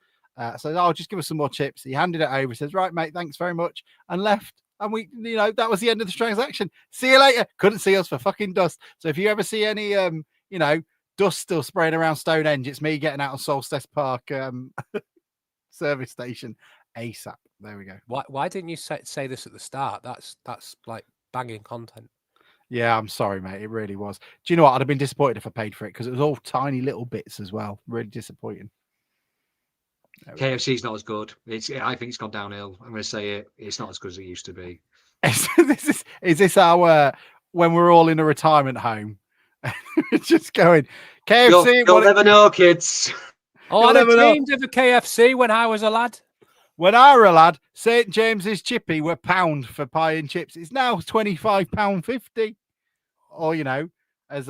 So I'll just give us some more chips. He handed it over. He says, "Right, mate, thanks very much," and left. And we, that was the end of the transaction. See you later. Couldn't see us for fucking dust. So if you ever see any, dust still spraying around Stonehenge, it's me getting out of Solstice Park service station ASAP. There we go. Why didn't you say this at the start? That's like banging content. Yeah, I'm sorry, mate. It really was. Do you know what? I'd have been disappointed if I paid for it because it was all tiny little bits as well. Really disappointing. KFC's not as good. I think it's gone downhill. I'm going to say it. It's not as good as it used to be. Is this our when we're all in a retirement home? Just going KFC. You'll never know, kids. Oh, I dreamed of a KFC when I was a lad. When I were a lad, St James's chippy were £1 for pie and chips. It's now £25.50, or as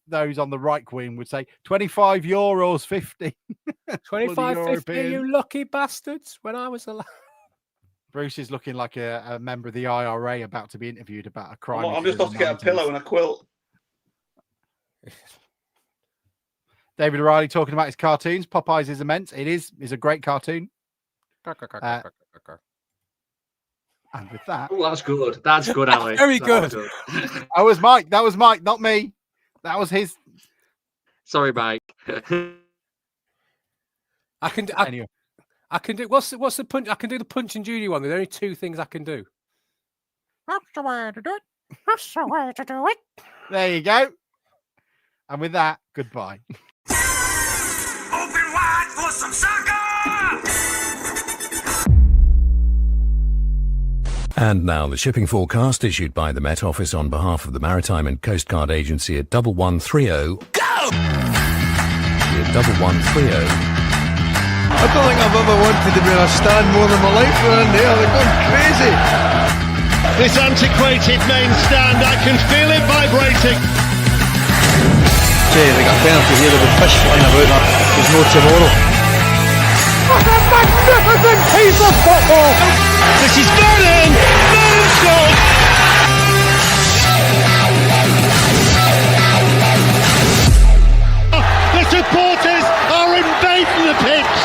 those on the right wing would say, €25.50. 25.50, you lucky bastards. When I was a lad. Bruce is looking like a member of the IRA about to be interviewed about a crime. I'm just off to get a pillow and a quilt. David O'Reilly talking about his cartoons. Popeyes is immense. It is a great cartoon. And with that, that's good. That's good, Alex. Very good. That was Mike. That was Mike, not me. That was his. Sorry, Mike. Anyway. I can do. What's the punch? I can do the Punch and Judy one. There's only 2 things I can do. That's the way to do it. That's the way to do it. There you go. And with that, goodbye. Open wide for some soccer! And now the shipping forecast issued by the Met Office on behalf of the Maritime and Coast Guard Agency at 1130. Go! At 1130. I don't think I've ever wanted to be in a stand more than my life around here. They're going crazy. This antiquated main stand, I can feel it vibrating. Say, they got a penalty here, there'll be fish flying about that. There's no tomorrow. What a magnificent piece of football! This is Vernon! Vernon scored! The supporters are invading the pitch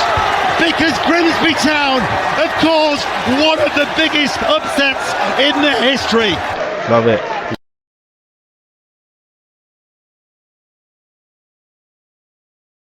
because Grimsby Town have caused one of the biggest upsets in their history. Love it.